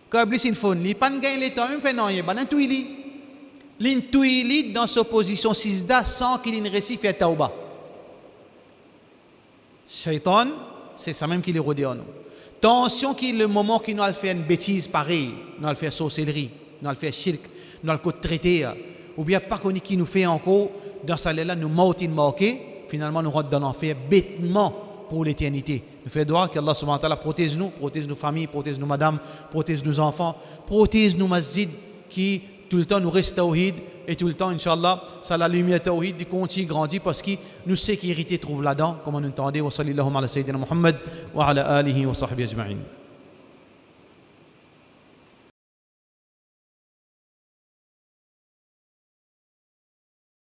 Quand Iblis il fond, il pas gagner le temps, même fait non, il pas tout il. L'intouili dans sa position sisda sans qu'il ne réussisse faire tauba. Shaitan, c'est ça même qui le rodé en nous. Attention qu'il le moment qu'il nous a fait une bêtise pareille, nous a fait sorcellerie, nous a fait shirk, nous a traité, ou bien pas qu'on qui nous fait encore dans ça là nous mautine marqué, finalement nous rentre dans l'enfer bêtement pour l'éternité. Nous faisons droit qu'Allah subhanahu wa ta'ala protège nos familles, protège nos madames, protège nos enfants, protège nos masjids qui tout le temps nous reste tawhid et tout le temps inshallah ça la lumière tawhid continue grandit parce que nous sécurité trouve là-dedans comme on entendait wa sallallahu ala sayyidina Muhammad wa ala alihi wa sahbihi ajma'in.